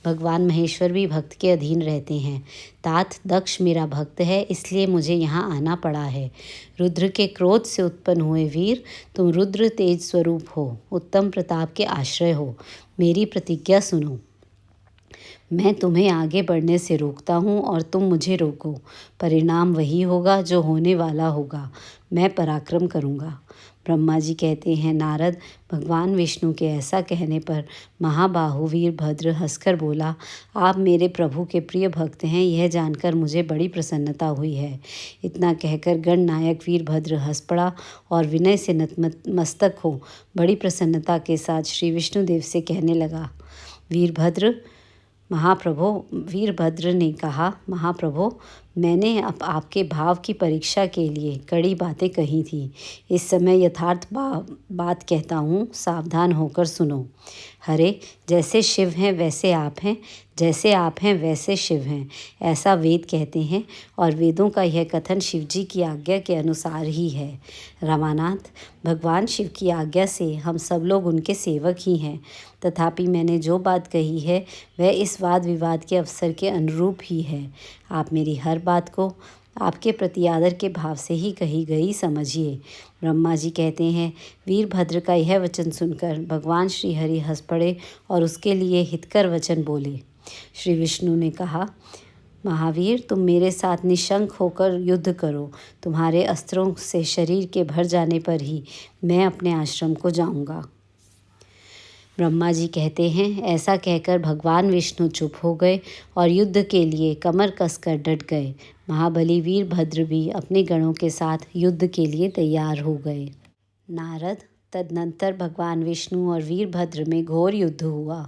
भगवान महेश्वर भी भक्त के अधीन रहते हैं। तात दक्ष मेरा भक्त है, इसलिए मुझे यहाँ आना पड़ा है। रुद्र के क्रोध से उत्पन्न हुए वीर, तुम रुद्र तेज स्वरूप हो, उत्तम प्रताप के आश्रय हो। मेरी प्रतिज्ञा सुनो। मैं तुम्हें आगे बढ़ने से रोकता हूँ और तुम मुझे रोको। परिणाम वही होगा जो होने वाला होगा। मैं पराक्रम करूँगा। ब्रह्मा जी कहते हैं, नारद, भगवान विष्णु के ऐसा कहने पर महाबाहु वीरभद्र हंसकर बोला, आप मेरे प्रभु के प्रिय भक्त हैं, यह जानकर मुझे बड़ी प्रसन्नता हुई है। इतना कहकर गणनायक वीरभद्र हंस पड़ा और विनय से नतमस्तक हो बड़ी प्रसन्नता के साथ श्री विष्णुदेव से कहने लगा, वीरभद्र ने कहा, महाप्रभो, मैंने आपके भाव की परीक्षा के लिए कड़ी बातें कही थी। इस समय यथार्थ बात कहता हूँ, सावधान होकर सुनो। हरे, जैसे शिव हैं वैसे आप हैं, जैसे आप हैं वैसे शिव हैं, ऐसा वेद कहते हैं और वेदों का यह कथन शिव जी की आज्ञा के अनुसार ही है। रमानाथ, भगवान शिव की आज्ञा से हम सब लोग उनके सेवक ही हैं। तथापि मैंने जो बात कही है वह इस वाद विवाद के अवसर के अनुरूप ही है। आप मेरी हर बात को आपके प्रति आदर के भाव से ही कही गई समझिए। ब्रह्मा जी कहते हैं, वीरभद्र का यह वचन सुनकर भगवान श्री हरि हंस पड़े और उसके लिए हितकर वचन बोले। श्री विष्णु ने कहा, महावीर, तुम मेरे साथ निशंक होकर युद्ध करो। तुम्हारे अस्त्रों से शरीर के भर जाने पर ही मैं अपने आश्रम को जाऊंगा। ब्रह्मा जी कहते हैं, ऐसा कहकर भगवान विष्णु चुप हो गए और युद्ध के लिए कमर कसकर डट गए। महाबली वीरभद्र भी अपने गणों के साथ युद्ध के लिए तैयार हो गए। नारद, तदनंतर भगवान विष्णु और वीरभद्र में घोर युद्ध हुआ।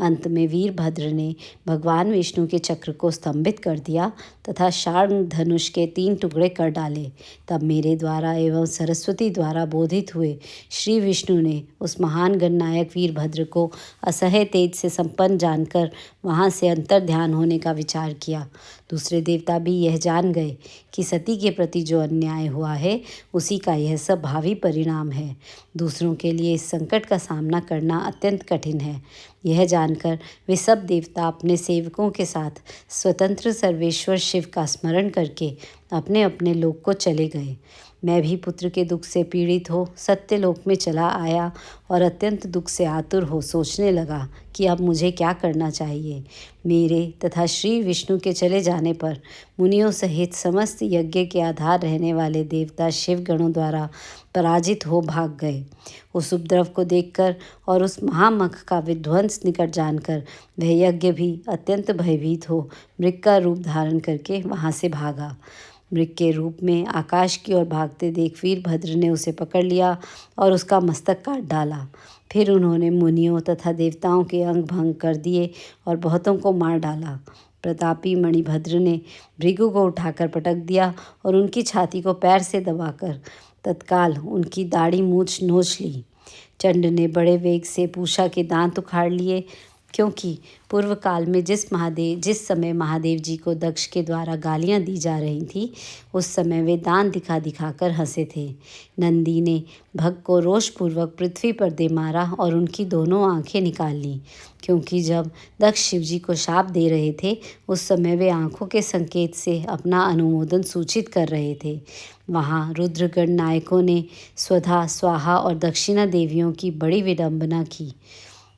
अंत में वीरभद्र ने भगवान विष्णु के चक्र को स्तंभित कर दिया तथा शार्ंग धनुष के 3 टुकड़े कर डाले। तब मेरे द्वारा एवं सरस्वती द्वारा बोधित हुए श्री विष्णु ने उस महान गणनायक वीरभद्र को असह्य तेज से संपन्न जानकर वहाँ से अंतर्ध्यान होने का विचार किया। दूसरे देवता भी यह जान गए कि सती के प्रति जो अन्याय हुआ है उसी का यह सब भावी परिणाम है। दूसरों के लिए इस संकट का सामना करना अत्यंत कठिन है। यह जानकर वे सब देवता अपने सेवकों के साथ स्वतंत्र सर्वेश्वर शिव का स्मरण करके अपने अपने लोक को चले गए। मैं भी पुत्र के दुख से पीड़ित हो सत्यलोक में चला आया और अत्यंत दुख से आतुर हो सोचने लगा कि अब मुझे क्या करना चाहिए। मेरे तथा श्री विष्णु के चले जाने पर मुनियों सहित समस्त यज्ञ के आधार रहने वाले देवता शिवगणों द्वारा पराजित हो भाग गए। उस उपद्रव को देखकर और उस महामख का विध्वंस निकट जानकर वह यज्ञ भी अत्यंत भयभीत हो मृग का रूप धारण करके वहाँ से भागा। मृग के रूप में आकाश की ओर भागते देख वीरभद्र ने उसे पकड़ लिया और उसका मस्तक काट डाला। फिर उन्होंने मुनियों तथा देवताओं के अंग भंग कर दिए और बहुतों को मार डाला। प्रतापी मणिभद्र ने भृगु को उठाकर पटक दिया और उनकी छाती को पैर से दबाकर तत्काल उनकी दाढ़ी मूछ नोच ली। चंड ने बड़े वेग से पूषा के दांत उखाड़ लिए, क्योंकि पूर्व काल में जिस समय महादेव जी को दक्ष के द्वारा गालियां दी जा रही थी उस समय वे दांत दिखा दिखाकर हंसे थे। नंदी ने भग को रोषपूर्वक पृथ्वी पर दे मारा और उनकी दोनों आंखें निकाल लीं, क्योंकि जब दक्ष शिव जी को शाप दे रहे थे उस समय वे आंखों के संकेत से अपना अनुमोदन सूचित कर रहे थे। वहाँ रुद्रगण नायकों ने स्वधा स्वाहा और दक्षिणा देवियों की बड़ी विडंबना की।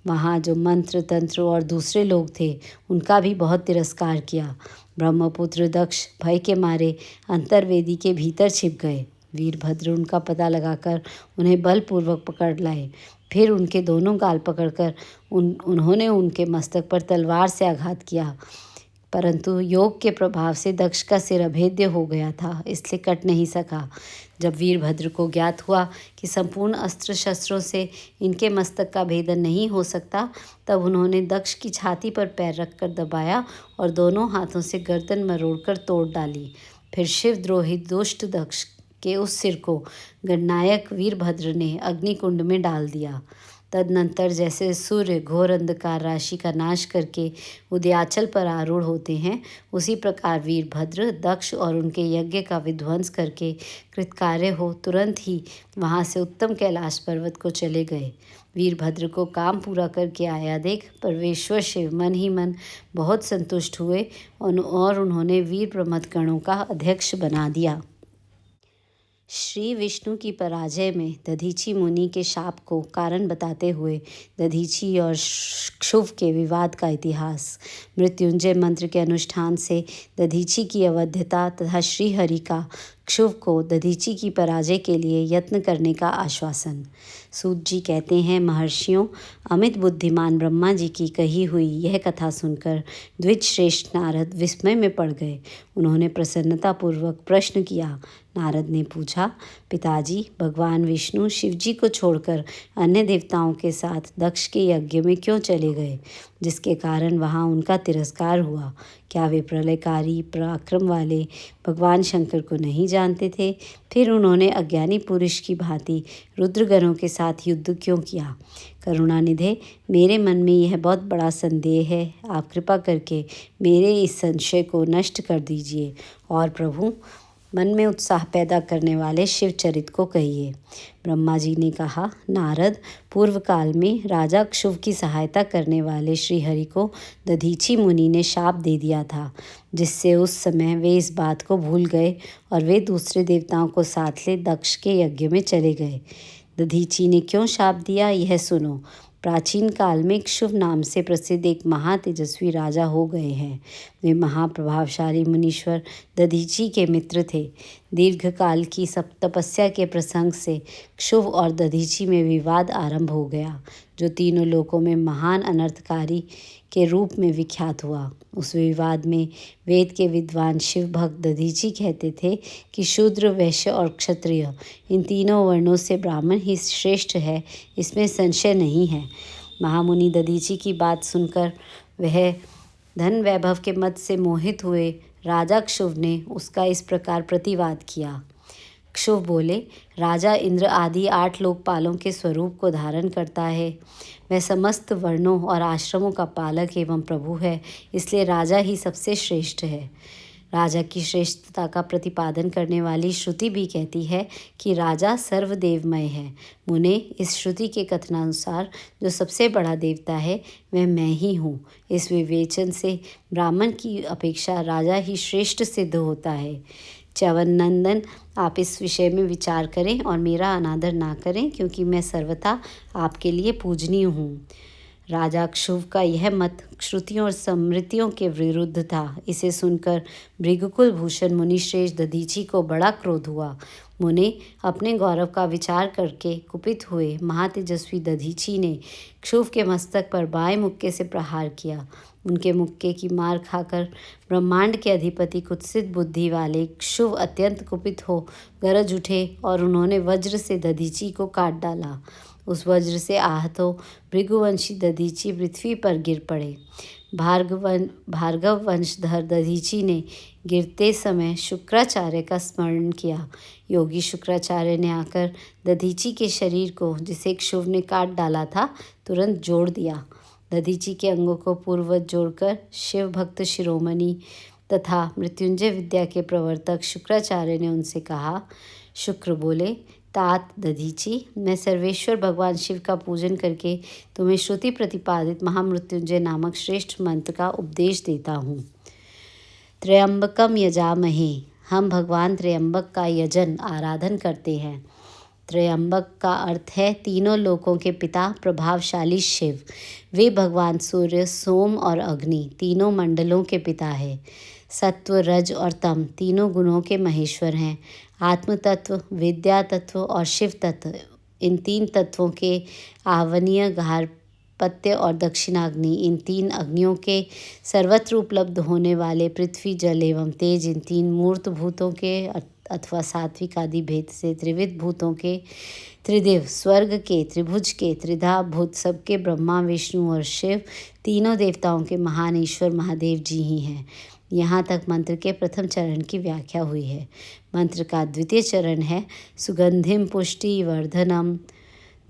वहाँ जो मंत्र तंत्र और दूसरे लोग थे उनका भी बहुत तिरस्कार किया। ब्रह्मपुत्र दक्ष भय के मारे अंतर्वेदी के भीतर छिप गए। वीरभद्र उनका पता लगाकर उन्हें बलपूर्वक पकड़ लाए। फिर उनके दोनों गाल पकड़कर उन्होंने उनके मस्तक पर तलवार से आघात किया, परंतु योग के प्रभाव से दक्ष का सिर अभेद्य हो गया था, इसलिए कट नहीं सका। जब वीरभद्र को ज्ञात हुआ कि संपूर्ण अस्त्र शस्त्रों से इनके मस्तक का भेदन नहीं हो सकता, तब उन्होंने दक्ष की छाती पर पैर रखकर दबाया और दोनों हाथों से गर्दन मरोड़कर तोड़ डाली। फिर शिवद्रोही दुष्ट दक्ष के उस सिर को गणनायक वीरभद्र ने अग्निकुंड में डाल दिया। तदनंतर जैसे सूर्य घोर अंधकार राशि का नाश करके उदयाचल पर आरूढ़ होते हैं, उसी प्रकार वीरभद्र दक्ष और उनके यज्ञ का विध्वंस करके कृतकार्य हो तुरंत ही वहाँ से उत्तम कैलाश पर्वत को चले गए। वीरभद्र को काम पूरा करके आया देख परमेश्वर शिव मन ही मन बहुत संतुष्ट हुए और उन्होंने वीर प्रमथगणों का अध्यक्ष बना दिया। श्री विष्णु की पराजय में दधीची मुनि के शाप को कारण बताते हुए दधीची और क्षुभ के विवाद का इतिहास। मृत्युंजय मंत्र के अनुष्ठान से दधीची की अवध्यता तथा श्रीहरि का क्षुभ को दधीची की पराजय के लिए यत्न करने का आश्वासन। सूत जी कहते हैं, महर्षियों, अमित बुद्धिमान ब्रह्मा जी की कही हुई यह कथा सुनकर द्विज श्रेष्ठ नारद विस्मय में पड़ गए। उन्होंने प्रसन्नतापूर्वक प्रश्न किया। नारद ने पूछा, पिताजी, भगवान विष्णु शिव जी को छोड़कर अन्य देवताओं के साथ दक्ष के यज्ञ में क्यों चले गए, जिसके कारण वहाँ उनका तिरस्कार हुआ? क्या वे प्रलयकारी पराक्रम वाले भगवान शंकर को नहीं जानते थे? फिर उन्होंने अज्ञानी पुरुष की भांति रुद्रगणों के साथ युद्ध क्यों किया? करुणानिधे, मेरे मन में यह बहुत बड़ा संदेह है। आप कृपा करके मेरे इस संशय को नष्ट कर दीजिए और प्रभु, मन में उत्साह पैदा करने वाले शिवचरित को कहिए। ब्रह्मा जी ने कहा, नारद, पूर्व काल में राजा क्षुभ की सहायता करने वाले श्रीहरि को दधीची मुनि ने शाप दे दिया था, जिससे उस समय वे इस बात को भूल गए और वे दूसरे देवताओं को साथ ले दक्ष के यज्ञ में चले गए। दधीची ने क्यों शाप दिया, यह सुनो। प्राचीन काल में क्षुभ नाम से प्रसिद्ध एक महातेजस्वी राजा हो गए हैं। वे महाप्रभावशाली मुनीश्वर दधीची के मित्र थे। दीर्घकाल की सब तपस्या के प्रसंग से क्षुभ और दधीची में विवाद आरंभ हो गया, जो तीनों लोकों में महान अनर्थकारी के रूप में विख्यात हुआ। उस विवाद में वेद के विद्वान शिव भक्त दधीची कहते थे कि शूद्र, वैश्य और क्षत्रिय इन तीनों वर्णों से ब्राह्मण ही श्रेष्ठ है, इसमें संशय नहीं है। महामुनि दधीची की बात सुनकर वह धन वैभव के मद से मोहित हुए राजा क्षुभ ने उसका इस प्रकार प्रतिवाद किया। क्षुभ बोले, राजा इंद्र आदि 8 लोकपालों के स्वरूप को धारण करता है। वह समस्त वर्णों और आश्रमों का पालक एवं प्रभु है, इसलिए राजा ही सबसे श्रेष्ठ है। राजा की श्रेष्ठता का प्रतिपादन करने वाली श्रुति भी कहती है कि राजा सर्वदेवमय है। मुने, इस श्रुति के कथनानुसार जो सबसे बड़ा देवता है वह मैं ही हूँ। इस विवेचन से ब्राह्मण की अपेक्षा राजा ही श्रेष्ठ सिद्ध होता है। च्यवन नंदन, आप इस विषय में विचार करें और मेरा अनादर ना करें, क्योंकि मैं सर्वथा आपके लिए पूजनीय हूँ। राजा क्षुभ का यह मत श्रुतियों और स्मृतियों के विरुद्ध था। इसे सुनकर भृगुकुल भूषण मुनिश्रेष्ठ दधीची को बड़ा क्रोध हुआ। मुने, अपने गौरव का विचार करके कुपित हुए महातेजस्वी दधीची ने क्षुभ के मस्तक पर बाएं मुक्के से प्रहार किया। उनके मुक्के की मार खाकर ब्रह्मांड के अधिपति कुत्सित बुद्धि वाले क्षुभ अत्यंत कुपित हो गरज उठे और उन्होंने वज्र से दधीची को काट डाला। उस वज्र से आहत हो भृगुवंशी दधीची पृथ्वी पर गिर पड़े। भार्गव वंशधर दधीची ने गिरते समय शुक्राचार्य का स्मरण किया। योगी शुक्राचार्य ने आकर दधीची के शरीर को, जिसे क्षुभ ने काट डाला था, तुरंत जोड़ दिया। दधीची के अंगों को पूर्ववत जोड़कर शिव भक्त शिरोमणि तथा मृत्युंजय विद्या के प्रवर्तक शुक्राचार्य ने उनसे कहा। शुक्र बोले, तात दधीची, मैं सर्वेश्वर भगवान शिव का पूजन करके तुम्हें श्रुति प्रतिपादित महामृत्युंजय नामक श्रेष्ठ मंत्र का उपदेश देता हूँ। त्र्यंबकम यजामहे, हम भगवान त्र्यंबक का यजन आराधन करते हैं। त्र्यंबक का अर्थ है तीनों लोकों के पिता प्रभावशाली शिव। वे भगवान सूर्य, सोम और अग्नि तीनों मंडलों के पिता है। सत्व, रज और तम तीनों गुणों के महेश्वर हैं। आत्म तत्व, विद्या तत्व और शिव तत्व, इन 3 तत्वों के आवनीय, गार्हपत्य और दक्षिणाग्नि, इन 3 अग्नियों के सर्वत्र उपलब्ध होने वाले पृथ्वी, जल एवं तेज, इन 3 मूर्त भूतों के अथवा सात्विक आदि भेद से त्रिविध भूतों के त्रिदेव, स्वर्ग के, त्रिभुज के, त्रिधा भूत सबके ब्रह्मा, विष्णु और शिव तीनों देवताओं के महान ईश्वर महादेव जी ही हैं। यहाँ तक मंत्र के प्रथम चरण की व्याख्या हुई है। मंत्र का द्वितीय चरण है सुगंधिम पुष्टि वर्धनम।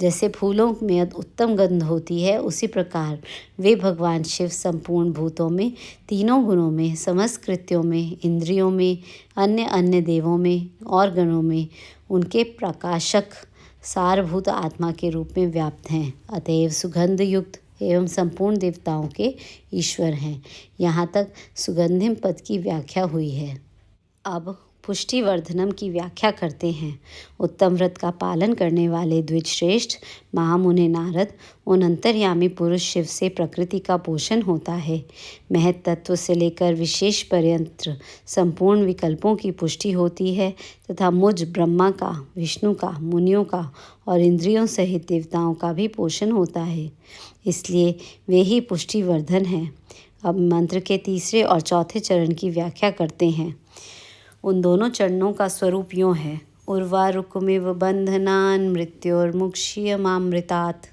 जैसे फूलों में उत्तम गंध होती है, उसी प्रकार वे भगवान शिव संपूर्ण भूतों में, तीनों गुणों में, समस्त कृत्यों में, इंद्रियों में, अन्य अन्य देवों में और गणों में उनके प्रकाशक सारभूत आत्मा के रूप में व्याप्त हैं। अतएव सुगंध युक्त एवं संपूर्ण देवताओं के ईश्वर हैं। यहाँ तक सुगंधिम पद की व्याख्या हुई है। अब पुष्टिवर्धनम की व्याख्या करते हैं। उत्तम व्रत का पालन करने वाले द्विजश्रेष्ठ महामुनि नारद, उन अंतर्यामी पुरुष शिव से प्रकृति का पोषण होता है। महत तत्व से लेकर विशेष पर्यंत संपूर्ण विकल्पों की पुष्टि होती है तथा मुझ ब्रह्मा का, विष्णु का, मुनियों का और इंद्रियों सहित देवताओं का भी पोषण होता है। इसलिए वे ही पुष्टिवर्धन हैं। अब मंत्र के तीसरे और चौथे चरण की व्याख्या करते हैं। उन दोनों चरणों का स्वरूप यूँ है। उर्वारुकमिव बंधनान मृत्योर्मुक्षीयमामृतात्,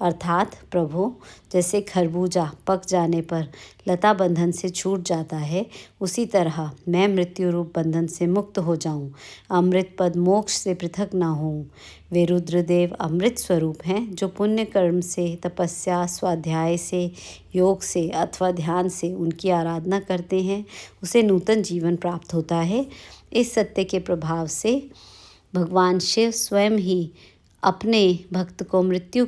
अर्थात प्रभु, जैसे खरबूजा पक जाने पर लता बंधन से छूट जाता है, उसी तरह मैं मृत्यु रूप बंधन से मुक्त हो जाऊं, अमृत पद मोक्ष से पृथक न होऊं। वे रुद्रदेव अमृत स्वरूप हैं, जो पुण्य कर्म से, तपस्या, स्वाध्याय से, योग से अथवा ध्यान से उनकी आराधना करते हैं, उसे नूतन जीवन प्राप्त होता है। इस सत्य के प्रभाव से भगवान शिव स्वयं ही अपने भक्त को मृत्यु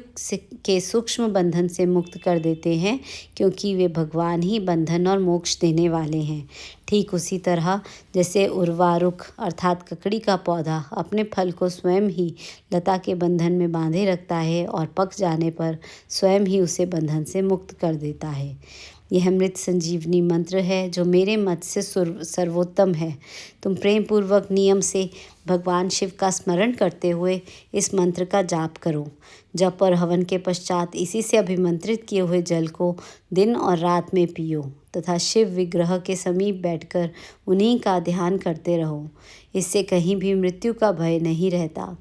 के सूक्ष्म बंधन से मुक्त कर देते हैं, क्योंकि वे भगवान ही बंधन और मोक्ष देने वाले हैं। ठीक उसी तरह जैसे उर्वारुक अर्थात ककड़ी का पौधा अपने फल को स्वयं ही लता के बंधन में बांधे रखता है और पक जाने पर स्वयं ही उसे बंधन से मुक्त कर देता है। यह मृत संजीवनी मंत्र है जो मेरे मत से सर्वोत्तम है। तुम प्रेम पूर्वक नियम से भगवान शिव का स्मरण करते हुए इस मंत्र का जाप करो। जप और हवन के पश्चात इसी से अभिमंत्रित किए हुए जल को दिन और रात में पियो तथा शिव विग्रह के समीप बैठकर उन्हीं का ध्यान करते रहो। इससे कहीं भी मृत्यु का भय नहीं रहता।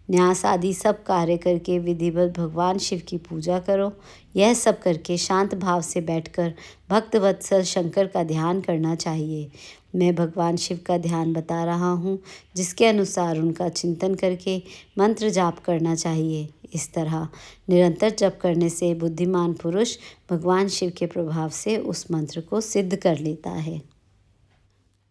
न्यास आदि सब कार्य करके विधिवत भगवान शिव की पूजा करो। यह सब करके शांत भाव से बैठकर भक्त वत्सल शंकर का ध्यान करना चाहिए। मैं भगवान शिव का ध्यान बता रहा हूँ, जिसके अनुसार उनका चिंतन करके मंत्र जाप करना चाहिए। इस तरह निरंतर जप करने से बुद्धिमान पुरुष भगवान शिव के प्रभाव से उस मंत्र को सिद्ध कर लेता है।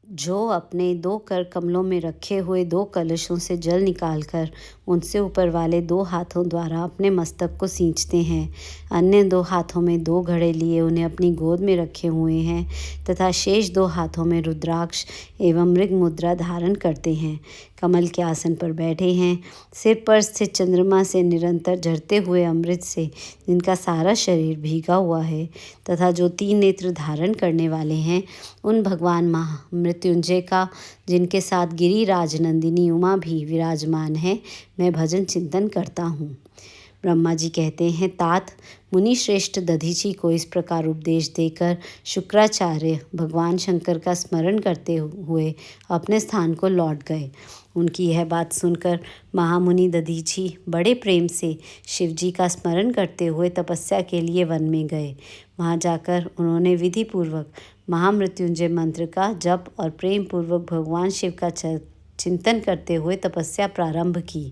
जो अपने 2 कर कमलों में रखे हुए 2 कलशों से जल निकालकर उनसे ऊपर वाले 2 हाथों द्वारा अपने मस्तक को सींचते हैं, अन्य 2 हाथों में 2 घड़े लिए उन्हें अपनी गोद में रखे हुए हैं तथा शेष 2 हाथों में रुद्राक्ष एवं मृग मुद्रा धारण करते हैं, कमल के आसन पर बैठे हैं, सिर पर स्थित चंद्रमा से निरंतर झरते हुए अमृत से जिनका सारा शरीर भीगा हुआ है तथा जो 3 नेत्र धारण करने वाले हैं, उन भगवान महामृत्युंजय का, जिनके साथ गिरिराज नंदिनी उमा भी विराजमान है, मैं भजन चिंतन करता हूँ। ब्रह्मा जी कहते हैं, तात मुनि श्रेष्ठ दधीची को इस प्रकार उपदेश देकर शुक्राचार्य भगवान शंकर का स्मरण करते हुए अपने स्थान को लौट गए। उनकी यह बात सुनकर महामुनि दधीची बड़े प्रेम से शिवजी का स्मरण करते हुए तपस्या के लिए वन में गए। वहाँ जाकर उन्होंने विधि पूर्वक महामृत्युंजय मंत्र का जप और प्रेम पूर्वक भगवान शिव का चिंतन करते हुए तपस्या प्रारंभ की।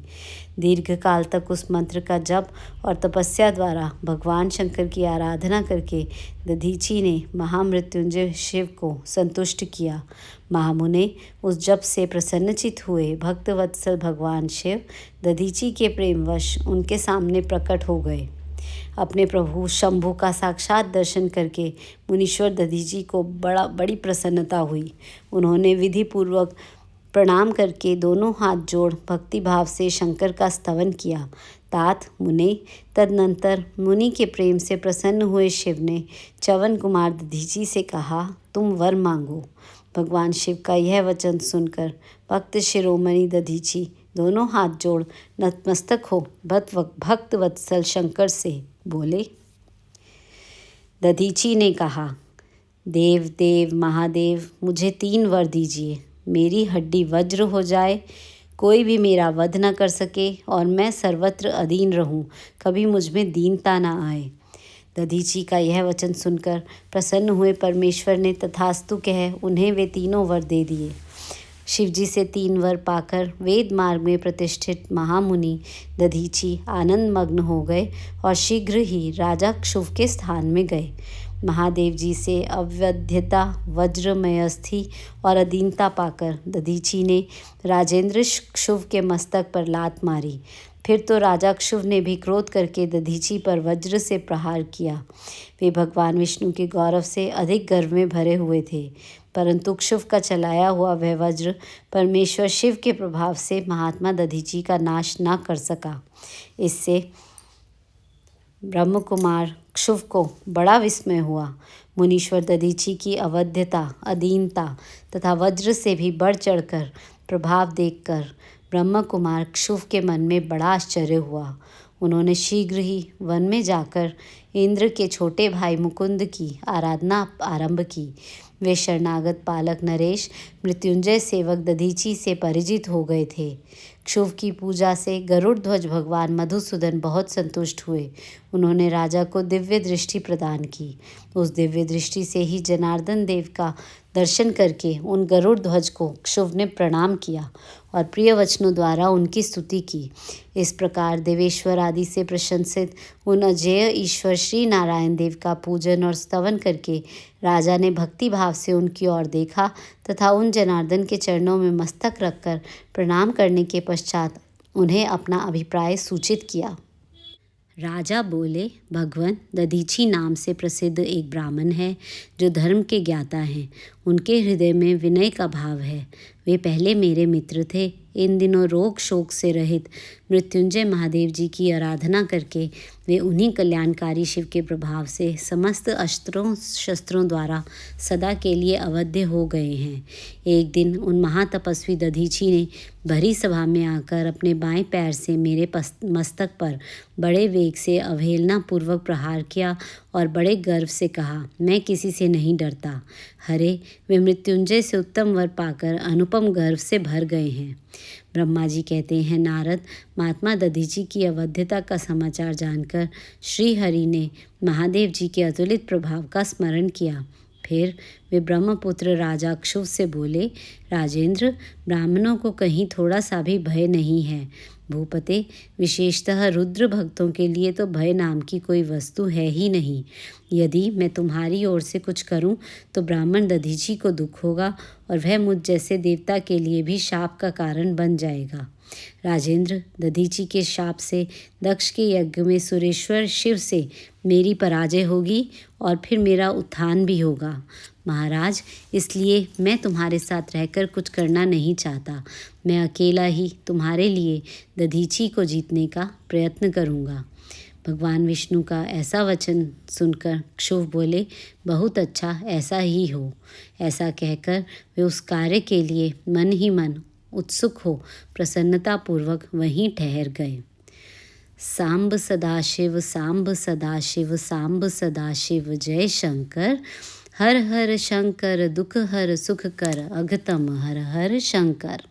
दीर्घ काल तक उस मंत्र का जप और तपस्या द्वारा भगवान शंकर की आराधना करके दधीची ने महामृत्युंजय शिव को संतुष्ट किया। महामुने उस जप से प्रसन्नचित हुए भक्त वत्सल भगवान शिव दधीची के प्रेमवश उनके सामने प्रकट हो गए। अपने प्रभु शंभु का साक्षात दर्शन करके मुनीश्वर दधीची को बड़ी प्रसन्नता हुई। उन्होंने विधि पूर्वक प्रणाम करके दोनों हाथ जोड़ भक्ति भाव से शंकर का स्तवन किया। तात मुने, तदनंतर मुनि के प्रेम से प्रसन्न हुए शिव ने च्यवन कुमार दधीची से कहा, तुम वर मांगो। भगवान शिव का यह वचन सुनकर भक्त शिरोमणि दधीची दोनों हाथ जोड़ नतमस्तक हो भक्त वत्सल शंकर से बोले। दधीची ने कहा, देव देव महादेव, मुझे 3 वर दीजिए। मेरी हड्डी वज्र हो जाए, कोई भी मेरा वध न कर सके और मैं सर्वत्र अधीन रहूं, कभी मुझ में दीनता न आए। दधीची का यह वचन सुनकर प्रसन्न हुए परमेश्वर ने तथास्तु कह उन्हें वे 3 वर दे दिए। शिवजी से 3 वर पाकर वेद मार्ग में प्रतिष्ठित महामुनि दधीची आनंद मग्न हो गए और शीघ्र ही राजा क्षुभ के स्थान में गए। महादेव जी से अवध्यता, वज्रमयस्थि और अधीनता पाकर दधीची ने राजेंद्र क्षुभ के मस्तक पर लात मारी। फिर तो राजा क्षुभ ने भी क्रोध करके दधीची पर वज्र से प्रहार किया। वे भगवान विष्णु के गौरव से अधिक गर्व में भरे हुए थे, परंतु क्षुभ का चलाया हुआ वह वज्र परमेश्वर शिव के प्रभाव से महात्मा दधीची का नाश न कर सका। इससे ब्रह्म कुमार क्षुभ को बड़ा विस्मय हुआ। मुनीश्वर दधीची की अवध्यता, अधीनता तथा वज्र से भी बढ़ चढ़कर प्रभाव देखकर ब्रह्म कुमार क्षुभ के मन में बड़ा आश्चर्य हुआ। उन्होंने शीघ्र ही वन में जाकर इंद्र के छोटे भाई मुकुंद की आराधना आरंभ की। वे शरणागत पालक नरेश मृत्युंजय सेवक दधीची से परिचित हो गए थे। क्षुभ की पूजा से गरुड़ ध्वज भगवान मधुसूदन बहुत संतुष्ट हुए। उन्होंने राजा को दिव्य दृष्टि प्रदान की। उस दिव्य दृष्टि से ही जनार्दन देव का दर्शन करके उन गरुड़ ध्वज को क्षुभ ने प्रणाम किया और प्रिय वचनों द्वारा उनकी स्तुति की। इस प्रकार देवेश्वर आदि से प्रशंसित उन अजेय ईश्वर श्री नारायण देव का पूजन और स्तवन करके राजा ने भक्ति भाव से उनकी ओर देखा तथा उन जनार्दन के चरणों में मस्तक रखकर प्रणाम करने के पश्चात उन्हें अपना अभिप्राय सूचित किया। राजा बोले, भगवान दधीची नाम से प्रसिद्ध एक ब्राह्मण है जो धर्म के ज्ञाता हैं। उनके हृदय में विनय का भाव है। वे पहले मेरे मित्र थे, इन दिनों रोग शोक से रहित मृत्युंजय महादेव जी की आराधना करके वे उन्हीं कल्याणकारी शिव के प्रभाव से समस्त अस्त्रों शस्त्रों द्वारा सदा के लिए अवध्य हो गए हैं। एक दिन उन महातपस्वी दधीची ने भरी सभा में आकर अपने बाएं पैर से मेरे मस्तक पर बड़े वेग से अवहेलना पूर्वक प्रहार किया और बड़े गर्व से कहा, मैं किसी से नहीं डरता। हरे, वे मृत्युंजय से उत्तम वर पाकर अनुपम गर्व से भर गए हैं। ब्रह्मा जी कहते हैं, नारद, महात्मा दधीची की अवध्यता का समाचार जानकर श्री हरि ने महादेव जी के अतुलित प्रभाव का स्मरण किया। फिर वे ब्रह्मपुत्र राजा क्षुभ से बोले, राजेंद्र, ब्राह्मणों को कहीं थोड़ा सा भी भय नहीं है। भूपते, विशेषतः रुद्र भक्तों के लिए तो भय नाम की कोई वस्तु है ही नहीं। यदि मैं तुम्हारी ओर से कुछ करूं तो ब्राह्मण दधीची को दुख होगा और वह मुझ जैसे देवता के लिए भी शाप का कारण बन जाएगा। राजेंद्र, दधीची के शाप से दक्ष के यज्ञ में सुरेश्वर शिव से मेरी पराजय होगी और फिर मेरा उत्थान भी होगा। महाराज, इसलिए मैं तुम्हारे साथ रहकर कुछ करना नहीं चाहता। मैं अकेला ही तुम्हारे लिए दधीची को जीतने का प्रयत्न करूँगा। भगवान विष्णु का ऐसा वचन सुनकर क्षुभ बोले, बहुत अच्छा, ऐसा ही हो। ऐसा कहकर वे उस कार्य के लिए मन ही मन उत्सुक हो प्रसन्नतापूर्वक वहीं ठहर गए। सांब सदाशिव, सांब सदाशिव, सांब सदाशिव, जय शंकर। हर हर शंकर, दुख हर सुख कर, अघतम हर हर शंकर।